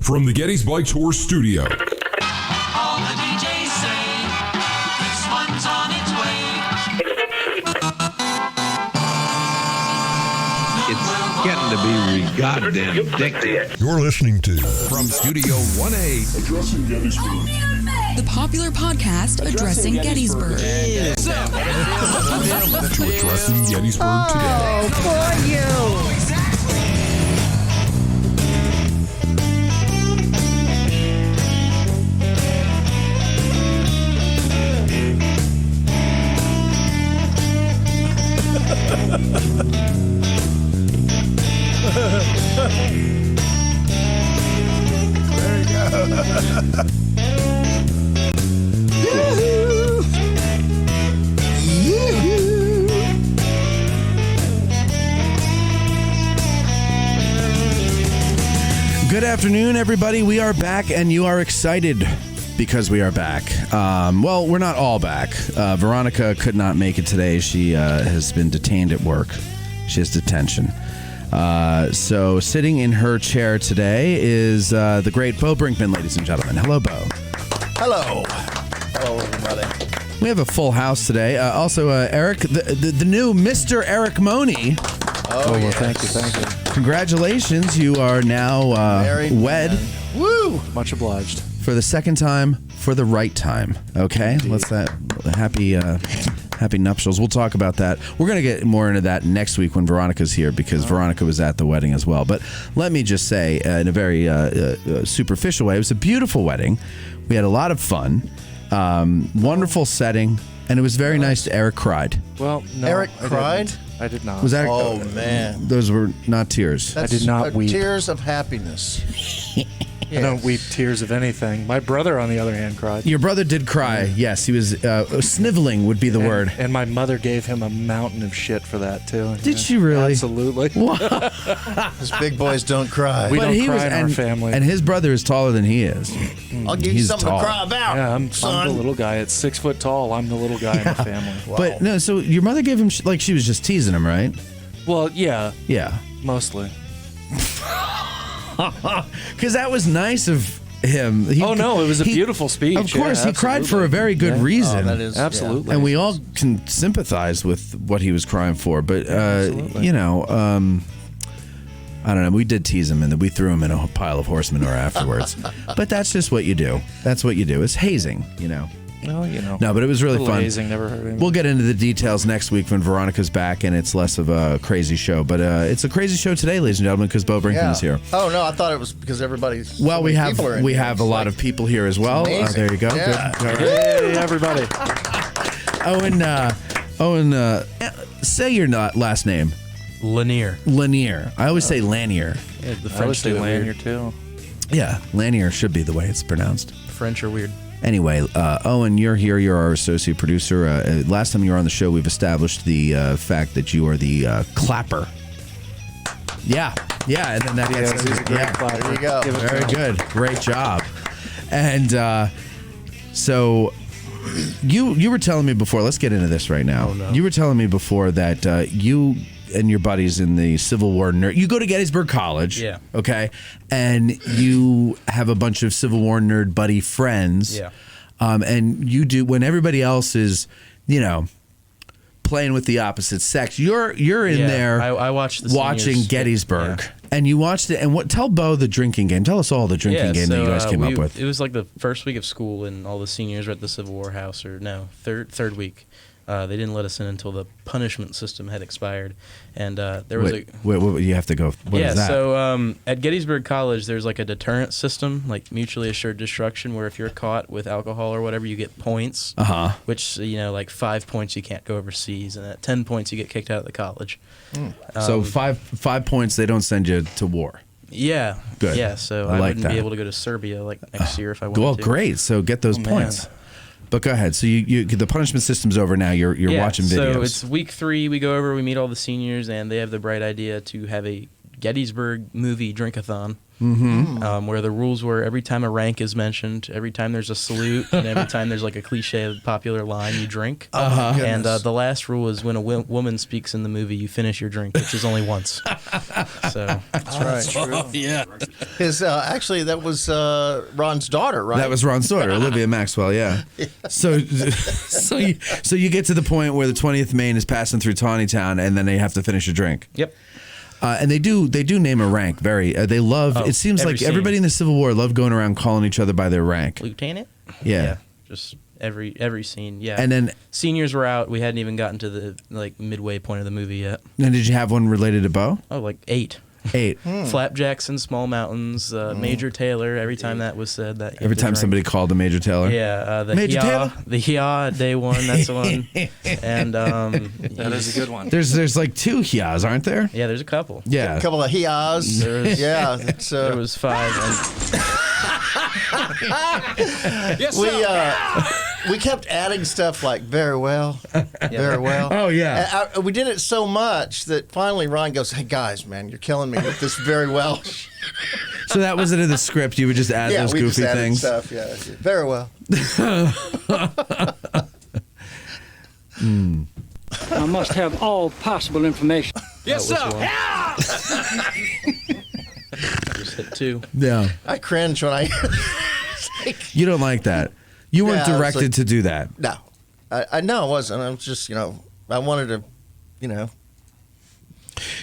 From the Getty's Bike Tour studio. All the DJs say this one's on its way. It's getting to be goddamn addictive. You're listening to From Studio 1A. Addressing Gettysburg. The popular podcast Addressing Gettysburg. Addressing Gettysburg today. Oh, for you. There you go. Good afternoon, everybody. We are back, and you are excited because we are back. Well, we're not all back. Veronica could not make it today. She has been detained at work. She has detention. So sitting in her chair today is the great Bo Brinkman, ladies and gentlemen. Hello, Bo. Hello. Hello, everybody. We have a full house today. Also, Eric, the new Mr. Eric Money. Oh, well, yes. thank you. Congratulations, you are now wed. Man. Woo! Much obliged. For the second time, for the right time. Okay? Indeed. Let's that happy nuptials. We'll talk about that. We're going to get more into that next week when Veronica's here because Veronica was at the wedding as well. But let me just say, in a very superficial way, it was a beautiful wedding. We had a lot of fun. Wonderful setting. And it was very nice. Eric cried. Well, no. Eric I cried? didn't. I did not. Was that? Oh, man. Those were not tears. That's did not weep. Tears of happiness. I don't weep tears of anything. My brother, on the other hand, cried. Your brother did cry. Yes, he was sniveling would be the word. And my mother gave him a mountain of shit for that, too. Did she really? Absolutely. Because big boys don't cry. We don't cry in our family. And his brother is taller than he is. I'll give you He's something tall. to cry about, Yeah, I'm son. the little guy. At 6 foot tall, I'm the little guy in the family. Wow. But no, so your mother gave him like she was just teasing him, right? Well, yeah, Yeah. mostly. Because that was nice of him. Oh, no, it was a beautiful speech. Of course, Yeah, he cried for a absolutely. very good Yeah. reason. Oh, that is, Absolutely. And we all can sympathize with what he was crying for. But, Absolutely. you know, I don't know. We did tease him and then we threw him in a pile of horse manure afterwards. But that's just what you do. That's what you do. It's hazing, you know. Well, you know. No, but it was really Little fun. hazing never hurt anyone. We'll get into the details next week when Veronica's back and it's less of a crazy show. But it's a crazy show today, ladies and gentlemen, because Bo Brinkman is here. Oh, no, I thought it was because everybody's. Well, we have people are in here. a It's lot like- of people here as well. amazing. There you go. Yeah. Good. All right. Hey, everybody. Owen, say your last name. Lanier. Lanier. I always say Lanier. Yeah, the I French would say do it Lanier, weird. too. Yeah, Lanier should be the way it's pronounced. French are weird. Anyway, Owen, you're here. You're our associate producer. Last time you were on the show, we've established the fact that you are the clapper. Yeah, and then that gets He's a great clapper. There you go. Give it to very him. good. Great job. And so you were telling me before, let's get into this right now. Oh, no. You were telling me before that you and your buddies in the Civil War nerd, you go to Gettysburg College. Yeah. Okay. And you have a bunch of Civil War nerd buddy friends. Yeah. And you do, when everybody else is, you know, playing with the opposite sex, you're in Yeah, there I watched the watching seniors. Gettysburg. Yeah. And you watched it. And tell Bo the drinking game. Tell us all the drinking game that you guys came up with. It was like the first week of school, and all the seniors were at the Civil War house, or no, third week. They didn't let us in until the punishment system had expired, and there was Wait, you have to go. What is that? So at Gettysburg College, there's like a deterrent system, like mutually assured destruction, where if you're caught with alcohol or whatever, you get points. Which, you know, like 5 points you can't go overseas, and at 10 points you get kicked out of the college. So 5 points, they don't send you to war. Yeah. Good. Yeah. So I I like wouldn't that. be able to go to Serbia like next year if I wanted Well, to. great. So get those points. But go ahead. So you the punishment system's over now. You're watching videos. So it's week 3. We go over. We meet all the seniors, and they have the bright idea to have a Gettysburg movie drink-a-thon. where the rules were every time a rank is mentioned, every time there's a salute, and every time there's like a cliche popular line, you drink. And the last rule is when a woman speaks in the movie, you finish your drink, which is only once. So That's right. Oh, yeah. His actually that was Ron's daughter, right? That was Ron's daughter, Olivia Maxwell. Yeah. So you get to the point where the 20th Maine is passing through Tawnytown, and then they have to finish a drink. Yep. And they do name a rank very. They love. It seems like scene. everybody in the Civil War loved going around calling each other by their rank. Lieutenant. Yeah. Just every scene. Yeah. And then seniors were out. We hadn't even gotten to the midway point of the movie yet. And did you have one related to Bo? Oh, like 8. 8. Flapjacks in Small Mountains, Major Taylor. Every time that was said, that Every time somebody called a Major Taylor. Yeah, the Major Taylor? The Hia Day One. That's the one. And That is a good one. There's like 2 Hias, aren't there? yeah, there's a couple. Yeah. a couple of hias. There's- Yeah, it's, There was 5. we kept adding stuff like very well, very well. Oh, yeah. And we did it so much that finally Ron goes, "Hey guys, man, you're killing me with this very well." So that was it in the script. You would just add those we goofy just added things. stuff. Yeah, very well. I must have all possible information. Yes, sir. Just hit 2. Yeah. I cringe when I. You don't like that. You weren't Yeah, I was directed like- to do that. No, I know I wasn't. I was just, I wanted to,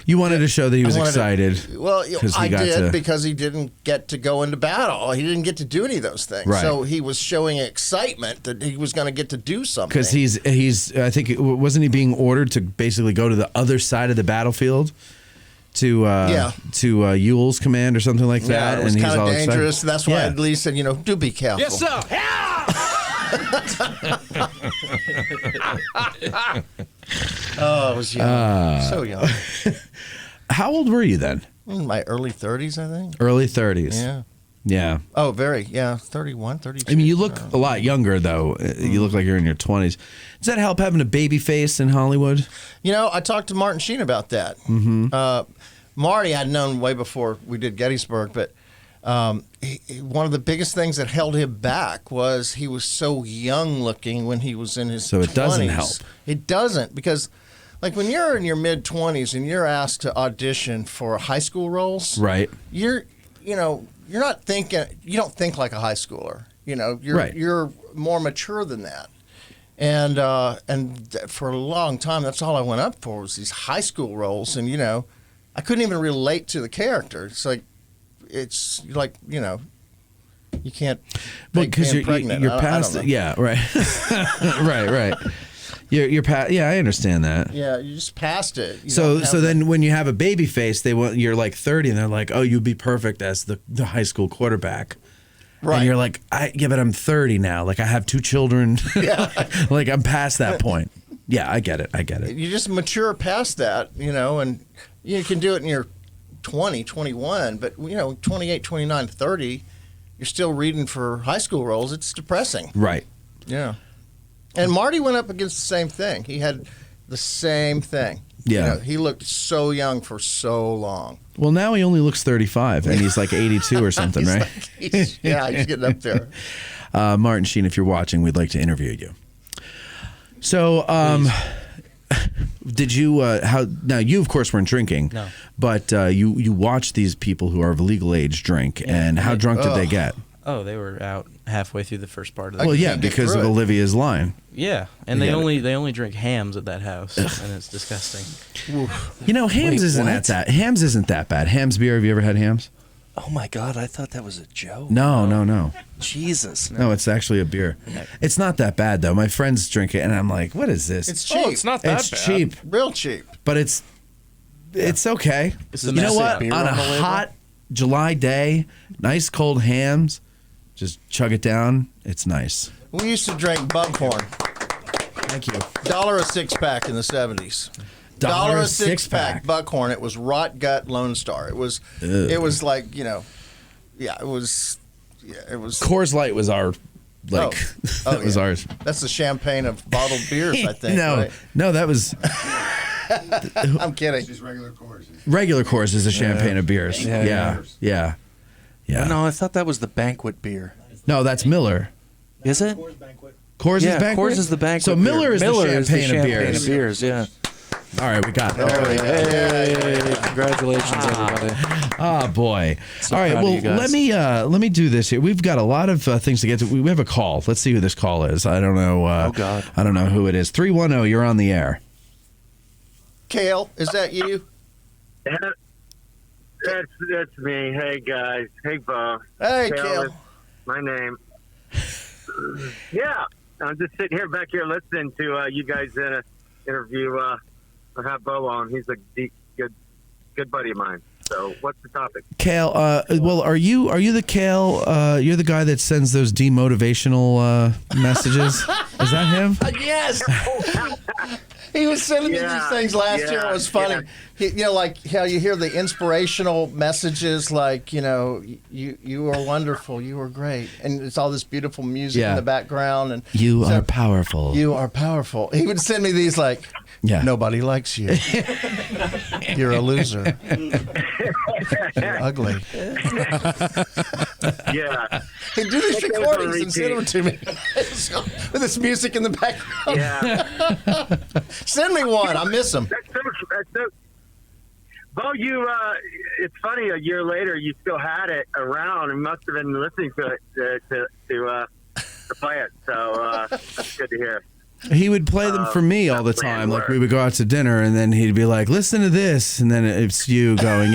You wanted to show that he was I wanted to- excited. Well, 'cause he I got did to- because he didn't get to go into battle. He didn't get to do any of those things. Right. So he was showing excitement that he was going to get to do something. Because he's I think wasn't he being ordered to basically go to the other side of the battlefield to Ewell's command or something like that. Yeah, it was and he's kind all of excited. dangerous. That's why Yeah. at least said, do be careful. Yes, sir. Oh, I was young. So young. How old were you then? In my early 30s, I think. Early 30s. Yeah. Yeah. Oh, very. Yeah, 31, 32. I mean, you look a lot younger, though. You look like you're in your 20s. Does that help having a baby face in Hollywood? I talked to Martin Sheen about that. Mm-hmm. Marty I'd known way before we did Gettysburg, but one of the biggest things that held him back was he was so young looking when he was in his 20s. So it doesn't help. It doesn't, because like when you're in your mid-20s and you're asked to audition for high school roles, Right. you're not thinking, you don't think like a high schooler. You're more mature than that. And for a long time, that's all I went up for was these high school roles. And, I couldn't even relate to the character. It's like, you can't Because being pregnant. you're I past don't it. know. Yeah, right. right. You're past. Yeah, I understand that. Yeah, you just passed it. You So don't have then when you have a baby face, you're like 30 and they're like, oh, you'd be perfect as the high school quarterback. Right. And you're like, but I'm 30 now. Like I have 2 children. Yeah. Like I'm past that point. Yeah, I get it. You just mature past that, and you can do it in your 20, 21, but 28, 29, 30, you're still reading for high school roles. It's depressing. Right. Yeah. And Marty went up against the same thing. He had the same thing. Yeah. He looked so young for so long. Well, now he only looks 35 and he's like 82 or something, right? He's getting up there. Martin Sheen, if you're watching, we'd like to interview you. So, did you? Now you, of course, weren't drinking. No. But you watched these people who are of legal age drink, and how drunk did they get? Oh, they were out halfway through the first part of the Well, yeah, can't get because through of it. Olivia's line. Yeah, and Yeah. they only drink hams at that house, and it's disgusting. Hams isn't what? that. Hams isn't that bad. Hams beer. Have you ever had hams? Oh my God! I thought that was a joke. No. Jesus. No, it's actually a beer. It's not that bad though. My friends drink it, and I'm like, "What is this?" It's cheap. Oh, it's not that It's bad. cheap, Real cheap. but it's okay. It's You the know message. what? Beer On a on the label? hot July day, nice cold hams, just chug it down. It's nice. We used to drink buckhorn. Thank you. $1 a 6-pack in the 70s. $1 $1 a a 6-pack buckhorn. It was rot gut Lone Star. It was like, it was Coors Light was our that was yeah. ours. That's the champagne of bottled beers, I think. No, right? no, that was I'm kidding. regular Coors is the champagne of beers. Yeah. Yeah. No, I thought that was the banquet beer. No, that's Miller. Is it? Coors is banquet? Coors is the banquet. So Miller beer. is Miller the is the champagne of beers. Yeah. All right, we got it. Hey, congratulations, everybody. Oh boy! So all right, proud of you well guys. let me do this here. We've got a lot of things to get to. We have a call. Let's see who this call is. I don't know. Oh God! I don't know who it is. 310. You're on the air. Kale, is that you? That's me. Hey guys. Hey Bo. Hey, Kale Kale. is my name. Yeah, I'm just sitting here back here listening to you guys interview have Bo on. He's a good buddy of mine. So what's the topic? Kale, well, are you the Kale? You're the guy that sends those demotivational messages. Is that him? Yes. He was sending me these things last year. It was funny. Yeah. Like how you hear the inspirational messages, like, you are wonderful, you are great, and it's all this beautiful music in the background, and you are powerful. You are powerful. He would send me these like, nobody likes you. You're a loser. You're ugly. Yeah. He'd do these recordings and send them to me with this music in the background. Yeah. Send me one. I miss them. That's so. Bo, it's funny. A year later, you still had it around and must have been listening to it to play it. So that's good to hear. He would play them for me all the time. Like we would go out to dinner, and then he'd be like, "Listen to this," and then it's you going,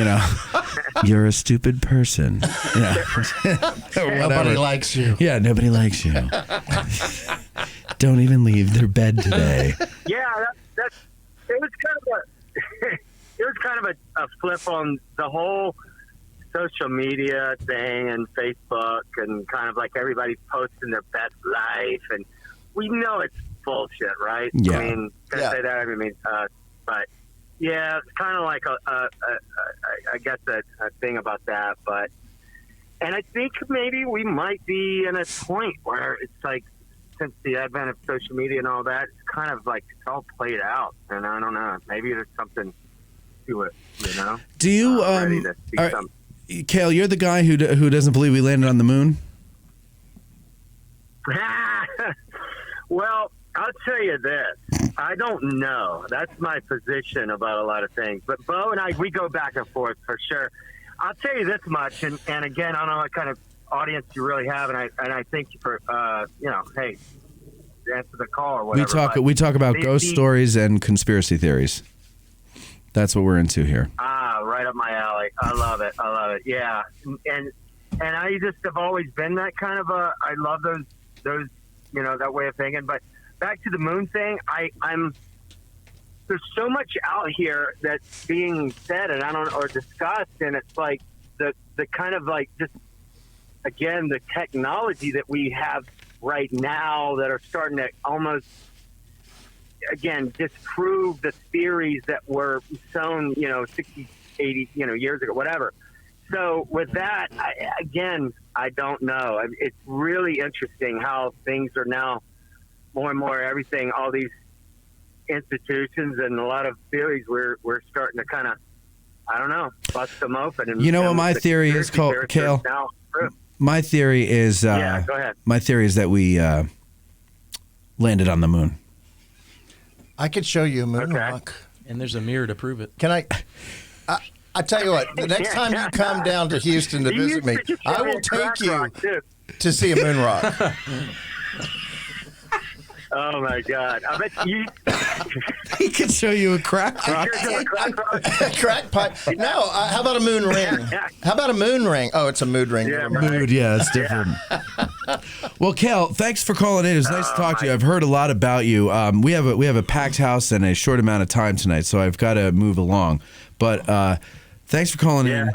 "You're a stupid person." Yeah. Nobody likes you. Yeah, nobody likes you. Don't even leave their bed today. Yeah, it was kind of a flip on the whole social media thing and Facebook, and kind of like everybody's posting their best life, and we know it's bullshit, right? Yeah. I mean, can I say that? I mean, but yeah, it's kind of like I guess a thing about that, but, and I think maybe we might be in a point where it's like, since the advent of social media and all that, it's kind of like it's all played out, and I don't know, maybe there's something to it, Do you, Kale, you're the guy who doesn't believe we landed on the moon? Well, I'll tell you this. I don't know. That's my position about a lot of things. But Bo and I, we go back and forth for sure. I'll tell you this much, and again, I don't know what kind of audience you really have, and I thank you for, hey, answer the call or whatever. We talk about ghost stories and conspiracy theories. That's what we're into here. Right up my alley. I love it. Yeah, and I just have always been that kind of I love those that way of thinking. But back to the moon thing, I'm there's so much out here that's being said and or discussed, and it's like the kind of like just again the technology that we have right now that are starting to almost again disprove the theories that were sown 60, 80 years ago, whatever. So with that, I don't know. It's really interesting how things are now more and more everything, all these institutions and a lot of theories we're starting to kind of, I don't know, bust them open. And, what my theory is, Kale? My theory is go ahead. My theory is that we landed on the moon. I could show you a moon rock. And there's a mirror to prove it. Can I tell you what, the next time you come down to Houston to visit me, I will take you to see a moon rock. Oh my God! I bet you. He could show you a crack rock. Crack pipe. No, how about a moon ring? How about a moon ring? Oh, it's a mood ring. Yeah, mood. Yeah, it's different. Well, Kale, thanks for calling in. It was nice to talk to you. I've heard a lot about you. We have a packed house and a short amount of time tonight, so I've got to move along. But thanks for calling in.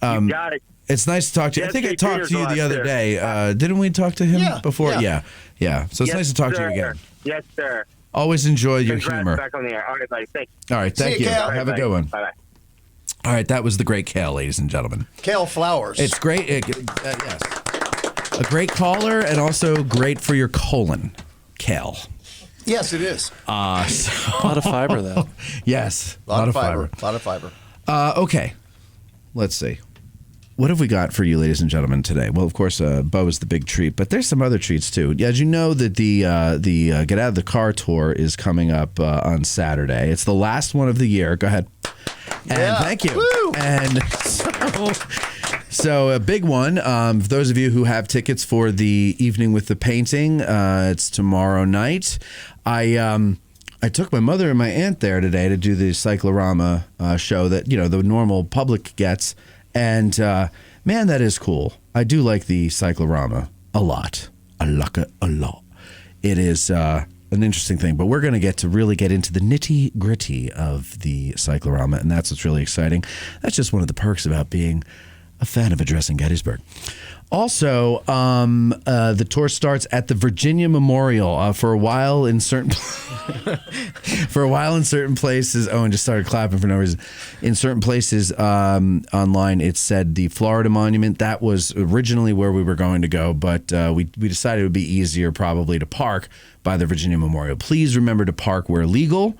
You got it. It's nice to talk to you. I think I talked to you the other day. Didn't we talk to him before? Yeah. So it's nice to talk to you again. Yes, sir. Always enjoyed your Congrats, humor. back on the air. All right, buddy. Thanks. All right, thank you. Kale. Have a good one. Bye-bye. All right, that was the great Kale, ladies and gentlemen. Kale Flowers. It's great. Yes. A great caller and also great for your colon, Kale. Yes, it is. A lot of fiber, though. Yes. A lot of fiber. A lot of fiber. Okay. Let's see. what have we got for you, ladies and gentlemen, today? Well, of course, Bo is the big treat, but there's some other treats too. As you know, that the Get Out of the Car tour is coming up on Saturday. It's the last one of the year. Go ahead. And thank you. Woo! And so a big one. For those of you who have tickets for the evening with the painting, it's tomorrow night. I took my mother and my aunt there today to do the cyclorama show that the normal public gets. And, man, that is cool. I do like the cyclorama a lot. I like it a lot. It is an interesting thing, but we're going to get into the nitty-gritty of the cyclorama, and that's what's really exciting. That's just one of the perks about being a fan of Addressing Gettysburg. Also, the tour starts at the Virginia Memorial. For a while in certain places. Owen just started clapping for no reason. In certain places online, it said the Florida Monument. That was originally where we were going to go, but we decided it would be easier probably to park by the Virginia Memorial. Please remember to park where legal.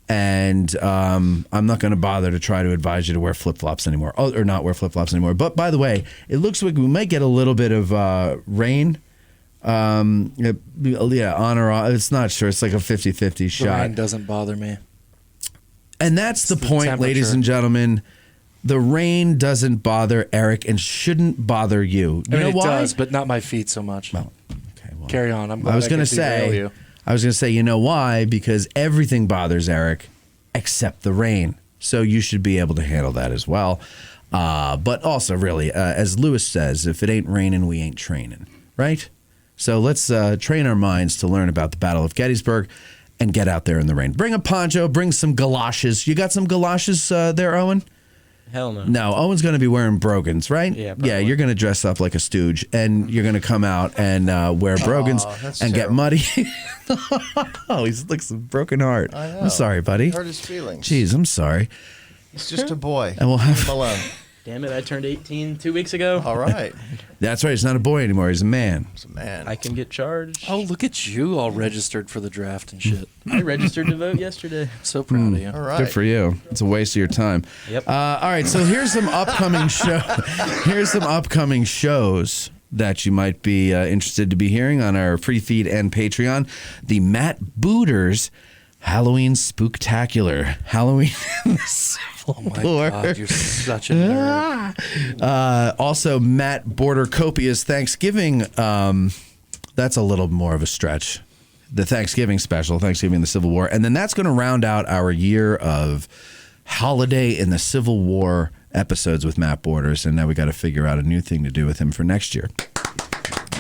And I'm not going to bother to try to advise you to wear flip-flops anymore, or not wear flip-flops anymore. But by the way, it looks like we might get a little bit of rain. On or off. It's not sure. It's like a 50-50 shot. The rain doesn't bother me. And that's the point, ladies and gentlemen. The rain doesn't bother Eric and shouldn't bother you. You know why? It does, but not my feet so much. Well, okay, well, carry on. I was going to say, you know why? Because everything bothers Eric except the rain. So you should be able to handle that as well. But also, really, as Lewis says, if it ain't raining, we ain't training, right? So let's train our minds to learn about the Battle of Gettysburg and get out there in the rain. Bring a poncho, bring some galoshes. You got some galoshes there, Owen? Hell no. No, Owen's going to be wearing brogans, right? Yeah, probably. Yeah, you're going to dress up like a stooge, and you're going to come out and wear brogans and get muddy. Oh, he's like some broken heart. I know. I'm sorry, buddy. Hurt his feelings. Jeez, I'm sorry. He's just a boy. And we'll have him alone. Damn it, I turned 18 2 weeks ago. All right. That's right. He's not a boy anymore. He's a man. He's a man. I can get charged. Oh, look at you all registered for the draft and shit. I registered to vote yesterday. So proud of you. All right. Good for you. It's a waste of your time. Yep. All right. So here's some upcoming shows that you might be interested to be hearing on our free feed and Patreon. The Matt Booters Halloween Spooktacular. Halloween in the Civil War. God, you're such a nerd. Also, Matt Border Copia's Thanksgiving. That's a little more of a stretch. The Thanksgiving special, Thanksgiving in the Civil War. And then that's going to round out our year of Holiday in the Civil War episodes with Matt Borders. And now we got to figure out a new thing to do with him for next year.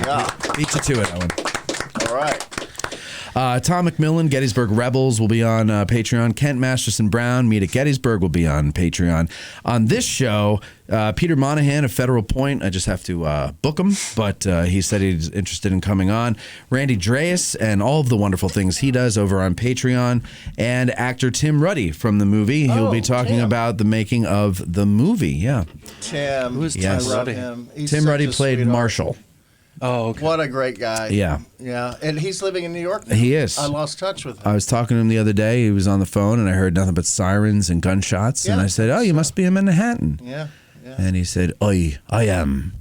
Yeah. Beat you to it, Owen. All right. Tom McMillan, Gettysburg Rebels, will be on Patreon. Kent Masterson Brown, Meet at Gettysburg, will be on Patreon. On this show, Peter Monahan of Federal Point, I just have to book him, but he said he's interested in coming on. Randy Dreas and all of the wonderful things he does over on Patreon. And actor Tim Ruddy from the movie. He'll be talking about the making of the movie. Yeah. Tim. Who's Tim I love Ruddy? him. He's Tim such Ruddy a played sweetheart. Marshall. Oh, okay. What a great guy. Yeah. Yeah. And he's living in New York now. He is. I lost touch with him. I was talking to him the other day. He was on the phone, and I heard nothing but sirens and gunshots. And I said, "Oh, you must be in Manhattan." Yeah. Yeah. And he said, "Oi, I am,"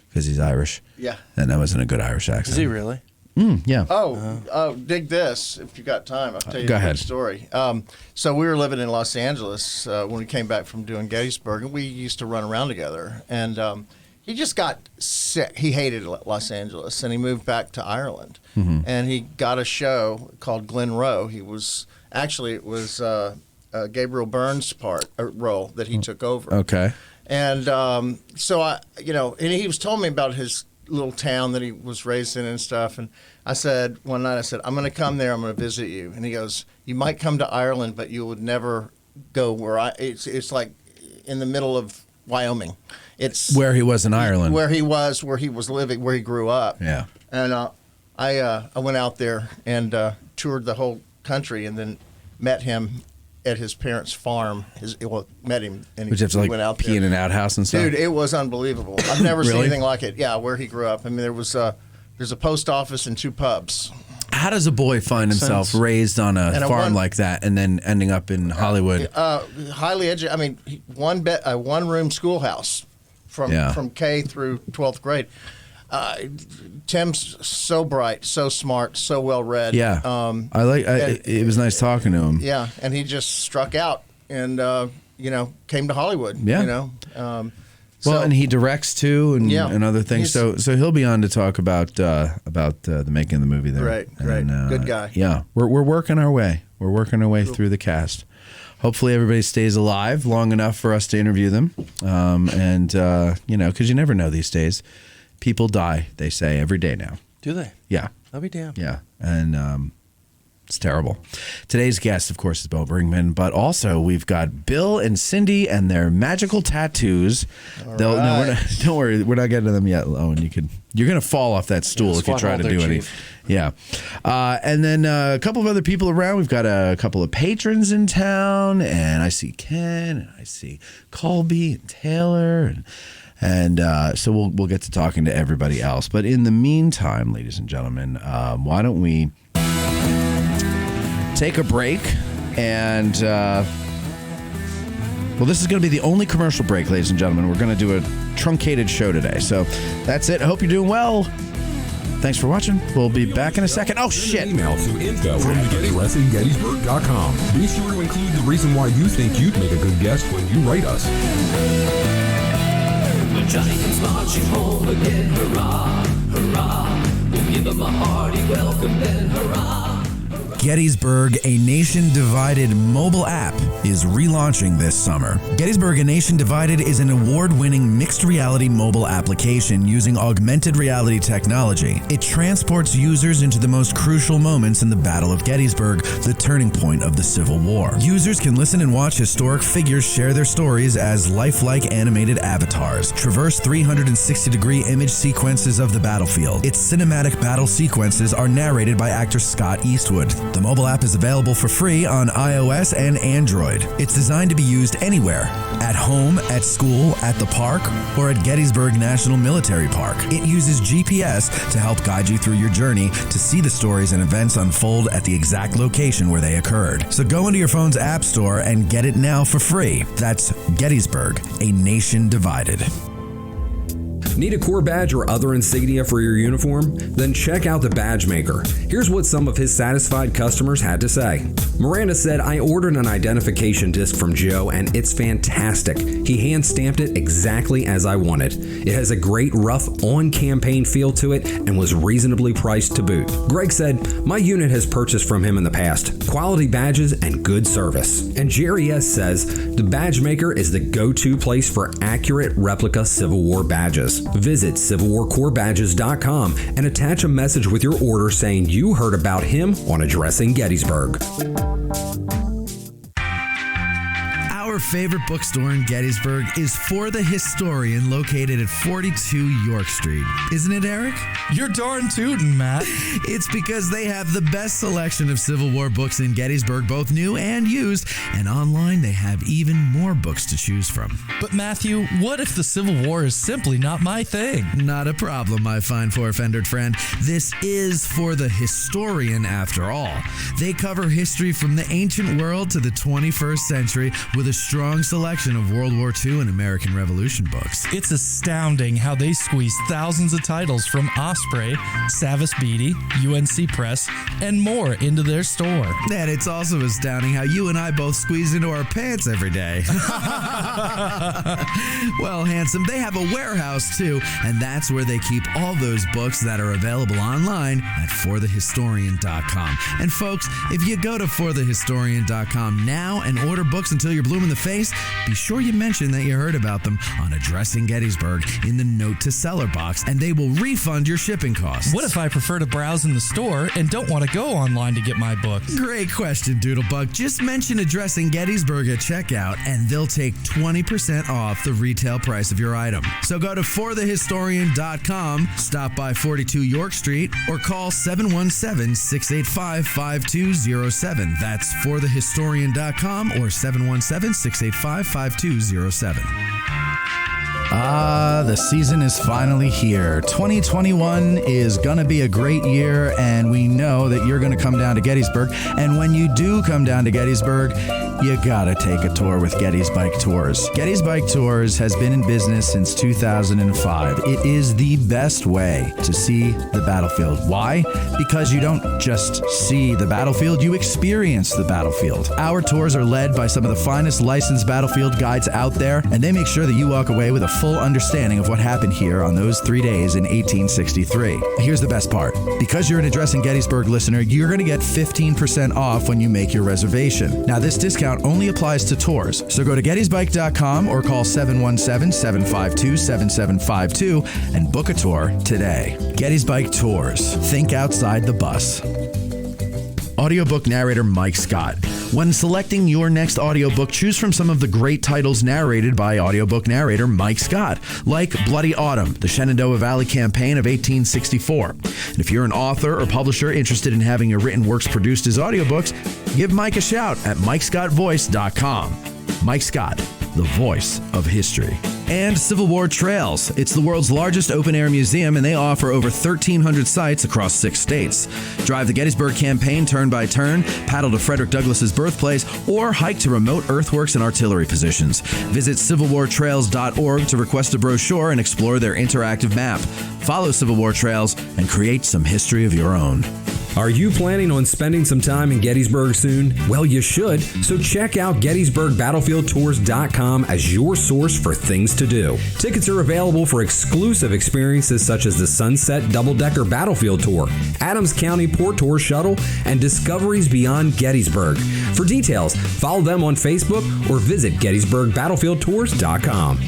because he's Irish. Yeah. And that wasn't a good Irish accent. Is he really? Yeah. Oh, dig this. If you got time, I'll tell you Go a ahead. quick story. So we were living in Los Angeles when we came back from doing Gettysburg, and we used to run around together. And he just got sick. He hated Los Angeles, and he moved back to Ireland. Mm-hmm. And he got a show called Glen Rowe. It was Gabriel Byrne's role that he took over. Okay. And so and he was telling me about his little town that he was raised in and stuff. And I said one night, I'm going to come there. I'm going to visit you. And he goes, "You might come to Ireland, but you would never go where it's like in the middle of Wyoming. It's where he was in Ireland. Where he was living, where he grew up. Yeah. And I went out there and toured the whole country, and then met him at his parents' farm. Met him, and Would you have to he went out pee there. in an outhouse and stuff? Dude, it was unbelievable. I've never seen Really? anything like it. Yeah, where he grew up. I mean, there's a post office and 2 pubs. How does a boy find himself raised on a farm like that and then ending up in Hollywood? Highly educated. I mean, one room schoolhouse. from K through 12th grade. Tim's so bright, so smart, so well read. Yeah, it was nice talking to him. Yeah, and he just struck out and came to Hollywood. Yeah, and he directs too, and other things. So he'll be on to talk about the making of the movie there. Right. Good guy. Yeah, we're working our way. We're working our way through the cast. Hopefully everybody stays alive long enough for us to interview them. Because you never know these days. People die, they say, every day now. Do they? Yeah. I'll be damned. Yeah, and it's terrible. Today's guest, of course, is Bo Brinkman, but also we've got Bill and Cindy and their magical tattoos. No, don't worry, we're not getting to them yet, Owen. You're going to fall off that stool if you try to do any. Yeah. And then a couple of other people around. We've got a couple of patrons in town, and I see Ken, and I see Colby and Taylor, and so we'll get to talking to everybody else. But in the meantime, ladies and gentlemen, why don't we take a break? And, this is going to be the only commercial break, ladies and gentlemen. We're going to do a truncated show today. So that's it. I hope you're doing well. Thanks for watching. We'll be back in a second. Oh, shit. Email to info@addressinggettysburg.com. Be sure to include the reason why you think you'd make a good guest when you write us. Johnny comes marching home again, hurrah, hurrah. We'll give him a hearty welcome then, hurrah. Gettysburg, a Nation Divided mobile app, is relaunching this summer. Gettysburg, a Nation Divided is an award-winning mixed reality mobile application using augmented reality technology. It transports users into the most crucial moments in the Battle of Gettysburg, the turning point of the Civil War. Users can listen and watch historic figures share their stories as lifelike animated avatars, traverse 360-degree image sequences of the battlefield. Its cinematic battle sequences are narrated by actor Scott Eastwood. The mobile app is available for free on iOS and Android. It's designed to be used anywhere, at home, at school, at the park, or at Gettysburg National Military Park. It uses GPS to help guide you through your journey to see the stories and events unfold at the exact location where they occurred. So go into your phone's app store and get it now for free. That's Gettysburg, a Nation Divided. Need a Corps badge or other insignia for your uniform? Then check out the Badge Maker. Here's what some of his satisfied customers had to say. Miranda said, I ordered an identification disc from Joe and it's fantastic. He hand stamped it exactly as I wanted. It has a great rough on-campaign feel to it and was reasonably priced to boot. Greg said, my unit has purchased from him in the past. Quality badges and good service. And Jerry S. says, the Badge Maker is the go-to place for accurate replica Civil War badges. Visit CivilWarCorpsBadges.com and attach a message with your order saying you heard about him on Addressing Gettysburg. Our favorite bookstore in Gettysburg is For the Historian, located at 42 York Street. Isn't it, Eric? You're darn tootin', Matt. It's because they have the best selection of Civil War books in Gettysburg, both new and used, and online they have even more books to choose from. But Matthew, what if the Civil War is simply not my thing? Not a problem, my fine four-fendered friend. This is For the Historian, after all. They cover history from the ancient world to the 21st century with a strong selection of World War II and American Revolution books. It's astounding how they squeeze thousands of titles from Osprey, Savas Beatty, UNC Press, and more into their store. And it's also astounding how you and I both squeeze into our pants every day. Well, handsome, they have a warehouse too, and that's where they keep all those books that are available online at forthehistorian.com. And folks, if you go to forthehistorian.com now and order books until you're blue in the face, be sure you mention that you heard about them on Addressing Gettysburg in the Note to Seller box, and they will refund your shipping costs. What if I prefer to browse in the store and don't want to go online to get my book? Great question, Doodlebug. Just mention Addressing Gettysburg at checkout, and they'll take 20% off the retail price of your item. So go to forthehistorian.com, stop by 42 York Street, or call 717-685-5207. That's forthehistorian.com or 717-685-5207. The season is finally here. 2021 is going to be a great year, and we know that you're going to come down to Gettysburg. And when you do come down to Gettysburg, you gotta take a tour with Getty's Bike Tours. Getty's Bike Tours has been in business since 2005. It is the best way to see the battlefield. Why? Because you don't just see the battlefield, you experience the battlefield. Our tours are led by some of the finest licensed battlefield guides out there, and they make sure that you walk away with a full understanding of what happened here on those 3 days in 1863. Here's the best part. Because you're an Addressing Gettysburg listener, you're going to get 15% off when you make your reservation. Now, this discount only applies to tours, so go to gettysbike.com or call 717-752-7752 and book a tour today. Getty's Bike Tours. Think outside the bus. Audiobook narrator Mike Scott. When selecting your next audiobook, choose from some of the great titles narrated by audiobook narrator Mike Scott, like Bloody Autumn, the Shenandoah Valley Campaign of 1864. And if you're an author or publisher interested in having your written works produced as audiobooks, give Mike a shout at mikescottvoice.com. Mike Scott, the voice of history. And Civil War Trails. It's the world's largest open-air museum, and they offer over 1,300 sites across 6 states. Drive the Gettysburg Campaign turn by turn, paddle to Frederick Douglass's birthplace, or hike to remote earthworks and artillery positions. Visit civilwartrails.org to request a brochure and explore their interactive map. Follow Civil War Trails and create some history of your own. Are you planning on spending some time in Gettysburg soon? Well, you should. So check out GettysburgBattlefieldTours.com as your source for things to do. Tickets are available for exclusive experiences such as the Sunset Double-Decker Battlefield Tour, Adams County Port Tour Shuttle, and Discoveries Beyond Gettysburg. For details, follow them on Facebook or visit GettysburgBattlefieldTours.com.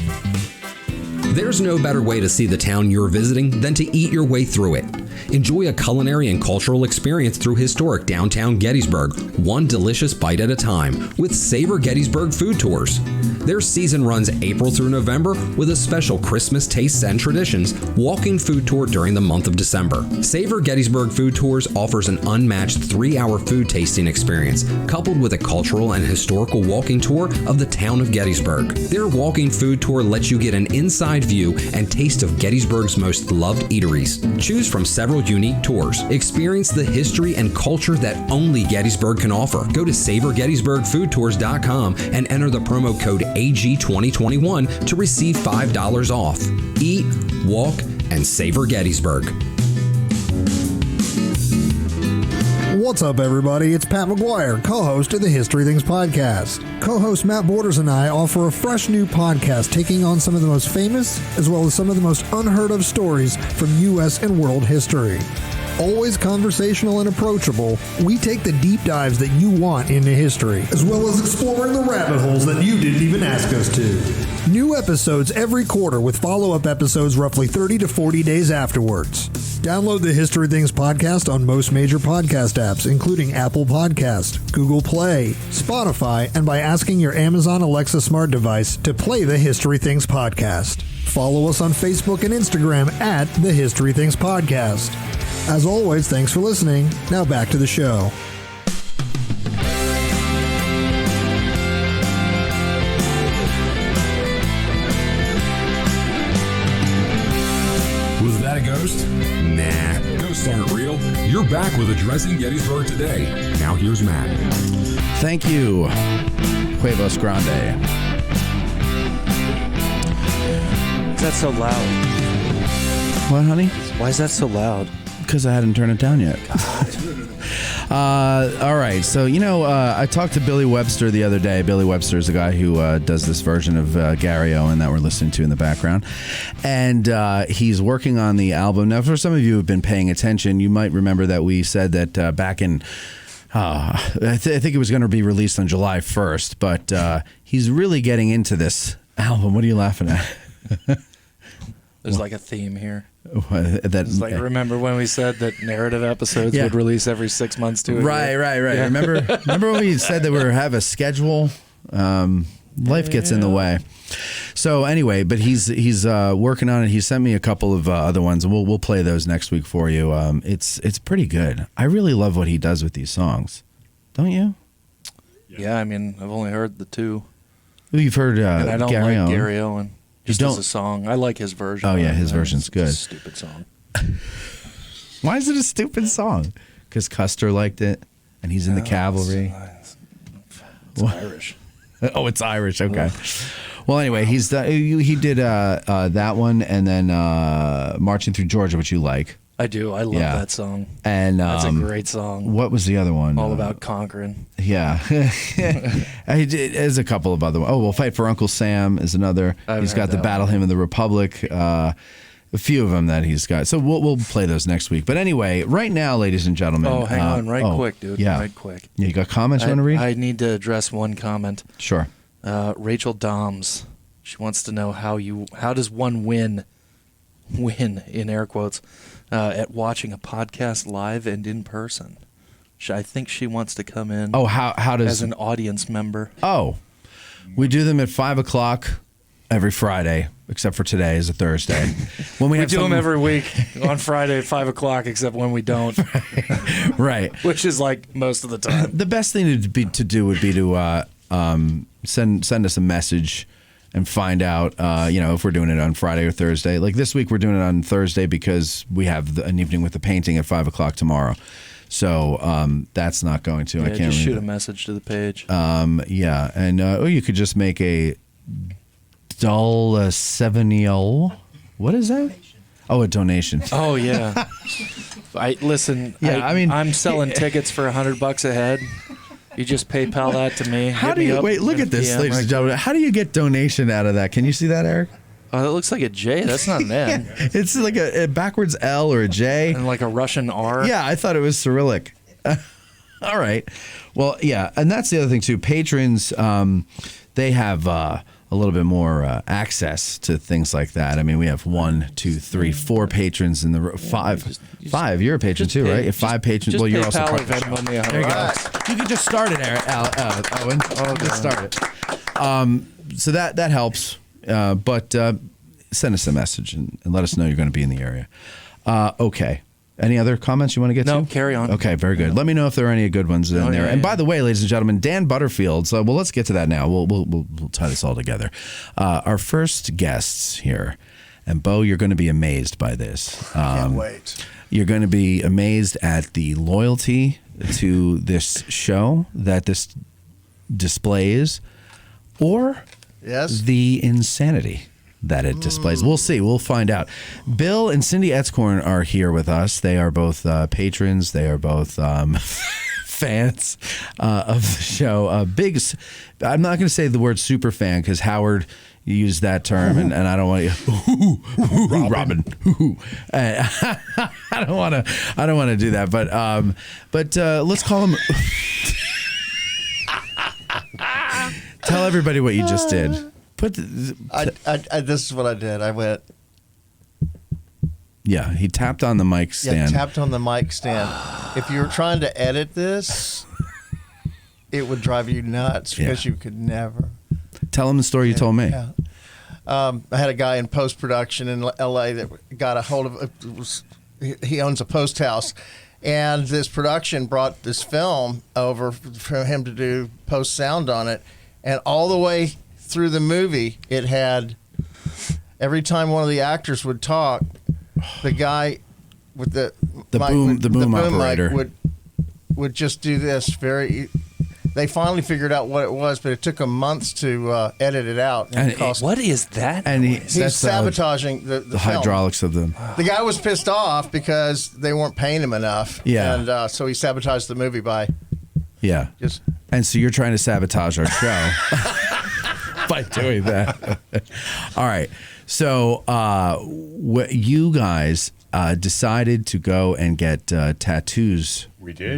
There's no better way to see the town you're visiting than to eat your way through it. Enjoy a culinary and cultural experience through historic downtown Gettysburg, one delicious bite at a time, with Savor Gettysburg food tours. Their season runs April through November with a special Christmas Tastes and Traditions walking food tour during the month of December. Savor Gettysburg Food Tours offers an unmatched 3-hour food tasting experience, coupled with a cultural and historical walking tour of the town of Gettysburg. Their walking food tour lets you get an inside view and taste of Gettysburg's most loved eateries. Choose from several unique tours. Experience the history and culture that only Gettysburg can offer. Go to SavorGettysburgFoodTours.com and enter the promo code AG2021 to receive $5 off. Eat, walk, and savor Gettysburg. What's up, everybody? It's Pat McGuire, co-host of the History Things podcast. Co-host Matt Borders and I offer a fresh new podcast taking on some of the most famous as well as some of the most unheard of stories from U.S. and world history. Always conversational and approachable, we take the deep dives that you want into history, as well as exploring the rabbit holes that you didn't even ask us to. New episodes every quarter with follow-up episodes roughly 30 to 40 days afterwards. Download the History Things podcast on most major podcast apps, including Apple Podcast, Google Play, Spotify, and by asking your Amazon Alexa smart device to play the History Things podcast. Follow us on Facebook and Instagram at the History Things podcast. As always, thanks for listening. Now back to the show. Was that a ghost? Nah, ghosts aren't real. You're back with Addressing Gettysburg Today. Now here's Matt. Thank you, Huevos Grande. Why is that so loud? What, honey? Why is that so loud? Because I hadn't turned it down yet. All right. So, I talked to Billy Webster the other day. Billy Webster is a guy who does this version of Gary Owen that we're listening to in the background. And he's working on the album. Now, for some of you who have been paying attention, you might remember that we said that back in, I think it was going to be released on July 1st. But he's really getting into this album. What are you laughing at? There's like a theme here. It's like, remember when we said that narrative episodes would release every 6 months to a year? Right. Yeah. Remember when we said that we have a schedule? Life gets in the way. So anyway, but he's working on it. He sent me a couple of other ones, and we'll play those next week for you. It's pretty good. I really love what he does with these songs. Don't you? Yeah, I mean, I've only heard the two. You've heard and I don't Gary like Owen. Gary Owen. Just as a song. I like his version. Oh, yeah, his version's good. It's a stupid song. Why is it a stupid song? Because Custer liked it, and he's in the cavalry. It's Irish. Oh, it's Irish. Okay. Well, anyway, he did that one, and then Marching Through Georgia, which you like. I do. I love that song. And that's a great song. What was the other one? All about conquering. Yeah. There's a couple of other ones. Oh, We'll Fight for Uncle Sam is another. He's got the Battle Hymn of the Republic. A few of them that he's got. So we'll play those next week. But anyway, right now, ladies and gentlemen. Oh, hang on, quick, dude. Yeah. Right quick. Yeah, you got comments you want to read? I need to address one comment. Sure. Rachel Doms. She wants to know how does one win in air quotes, at watching a podcast live and in person. I think she wants to come in. Oh, how does as an audience member? Oh, we do them at 5:00 every Friday, except for today is a Thursday. When we do them every week on Friday at 5:00, except when we don't. Right. Which is like most of the time. The best thing to do would be to send us a message and find out, if we're doing it on Friday or Thursday. Like this week, we're doing it on Thursday because we have an evening with the painting at 5:00 tomorrow. So that's not going to. Yeah, I can't just read shoot it. a message to the page. Yeah, and or you could just make a $70. What is that? Oh, a donation. Oh yeah. I'm selling tickets for $100 a head. You just PayPal that to me. Look at this, ladies and gentlemen. How do you get donation out of that? Can you see that, Eric? Oh, that looks like a J. That's not an N. It's like a backwards L or a J. And like a Russian R. Yeah, I thought it was Cyrillic. All right. Well, yeah, and that's the other thing, too. Patrons, they have a little bit more access to things like that. I mean, we have 1, 2, 3, 4 patrons in the room. Five. You're a patron, too, right? If 5 patrons, well, you're also part of the show. There you go. You can just start it, Owen. Just start it. So that helps. But send us a message and let us know you're going to be in the area. Okay. Any other comments you want to get to? No, carry on. Okay, very good. Let me know if there are any good ones in there. And by the way, ladies and gentlemen, Dan Butterfield. Well, let's get to that now. We'll tie this all together. Our first guests here, and Bo, you're going to be amazed by this. Can't wait. You're going to be amazed at the loyalty to this show that this displays, or the insanity that it displays. We'll see. We'll find out. Bill and Cindy Etzkorn are here with us. They are both patrons. They are both fans of the show. I'm not going to say the word super fan because Howard used that term, and I don't want to. Robin. I don't want to do that. But let's call him. Tell everybody what you just did. This is what I did. I went. Yeah, he tapped on the mic stand. Yeah, tapped on the mic stand. If you were trying to edit this, it would drive you nuts because you could never. Tell him the story you told me. Yeah. I had a guy in post-production in L.A. that got a hold of he owns a post house, and this production brought this film over for him to do post sound on it, and all the way through the movie, it had every time one of the actors would talk, the guy with the boom operator would just do this very. They finally figured out what it was, but it took them months to edit it out. What is that? And he's sabotaging the film. Hydraulics of them. The guy was pissed off because they weren't paying him enough. Yeah. And so he sabotaged the movie by. Yeah. And so you're trying to sabotage our show by doing that. All right. So you guys decided to go and get tattoos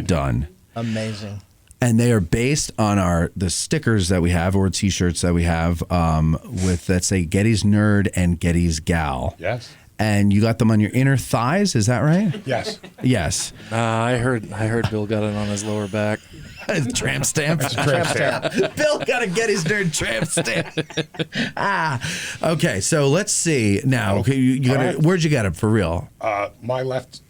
done. Amazing. And they are based on the stickers that we have or T-shirts that we have with that say Gettysnerd and GettysGal. Yes. And you got them on your inner thighs, is that right? Yes. Yes. I heard Bill got it on his lower back. Tramp stamp. Tramp stamp. Bill got a Gettysnerd tramp stamp. Okay, so let's see now. Okay, where'd you get it for real? My left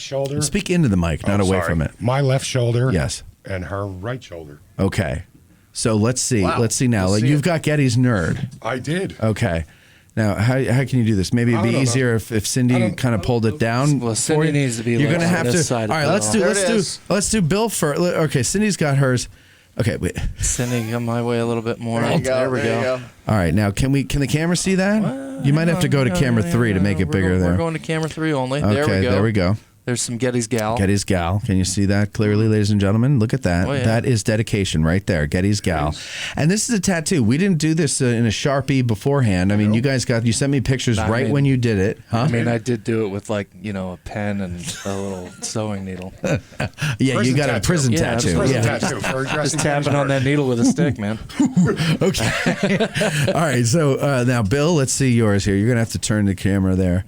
shoulder. Speak into the mic, not away from it. My left shoulder. Yes. And her right shoulder. Okay, so let's see. Wow. Let's see now. You've got Gettysnerd. I did. Okay. Now, how can you do this? Maybe it'd be easier if Cindy kind of pulled it down. Well, Cindy needs to be. You're going to have to. Side all right, let's do Bill first. Okay, Cindy's got hers. Okay, wait. Sending him my way a little bit more. There you go. There we go. All right, now can the camera see that? You might have to go to camera 3 to make it bigger there. We're going to camera 3 only. Okay, there we go. There we go. There's some GettysGal. GettysGal. Can you see that clearly, ladies and gentlemen? Look at that. Oh, yeah. That is dedication right there. GettysGal. And this is a tattoo. We didn't do this in a Sharpie beforehand. I mean, you sent me pictures when you did it. Huh? I mean, I did do it with a pen and a little sewing needle. Yeah, you got a prison tattoo. Just tapping on that needle with a stick, man. Okay. All right. So now, Bill, let's see yours here. You're going to have to turn the camera there.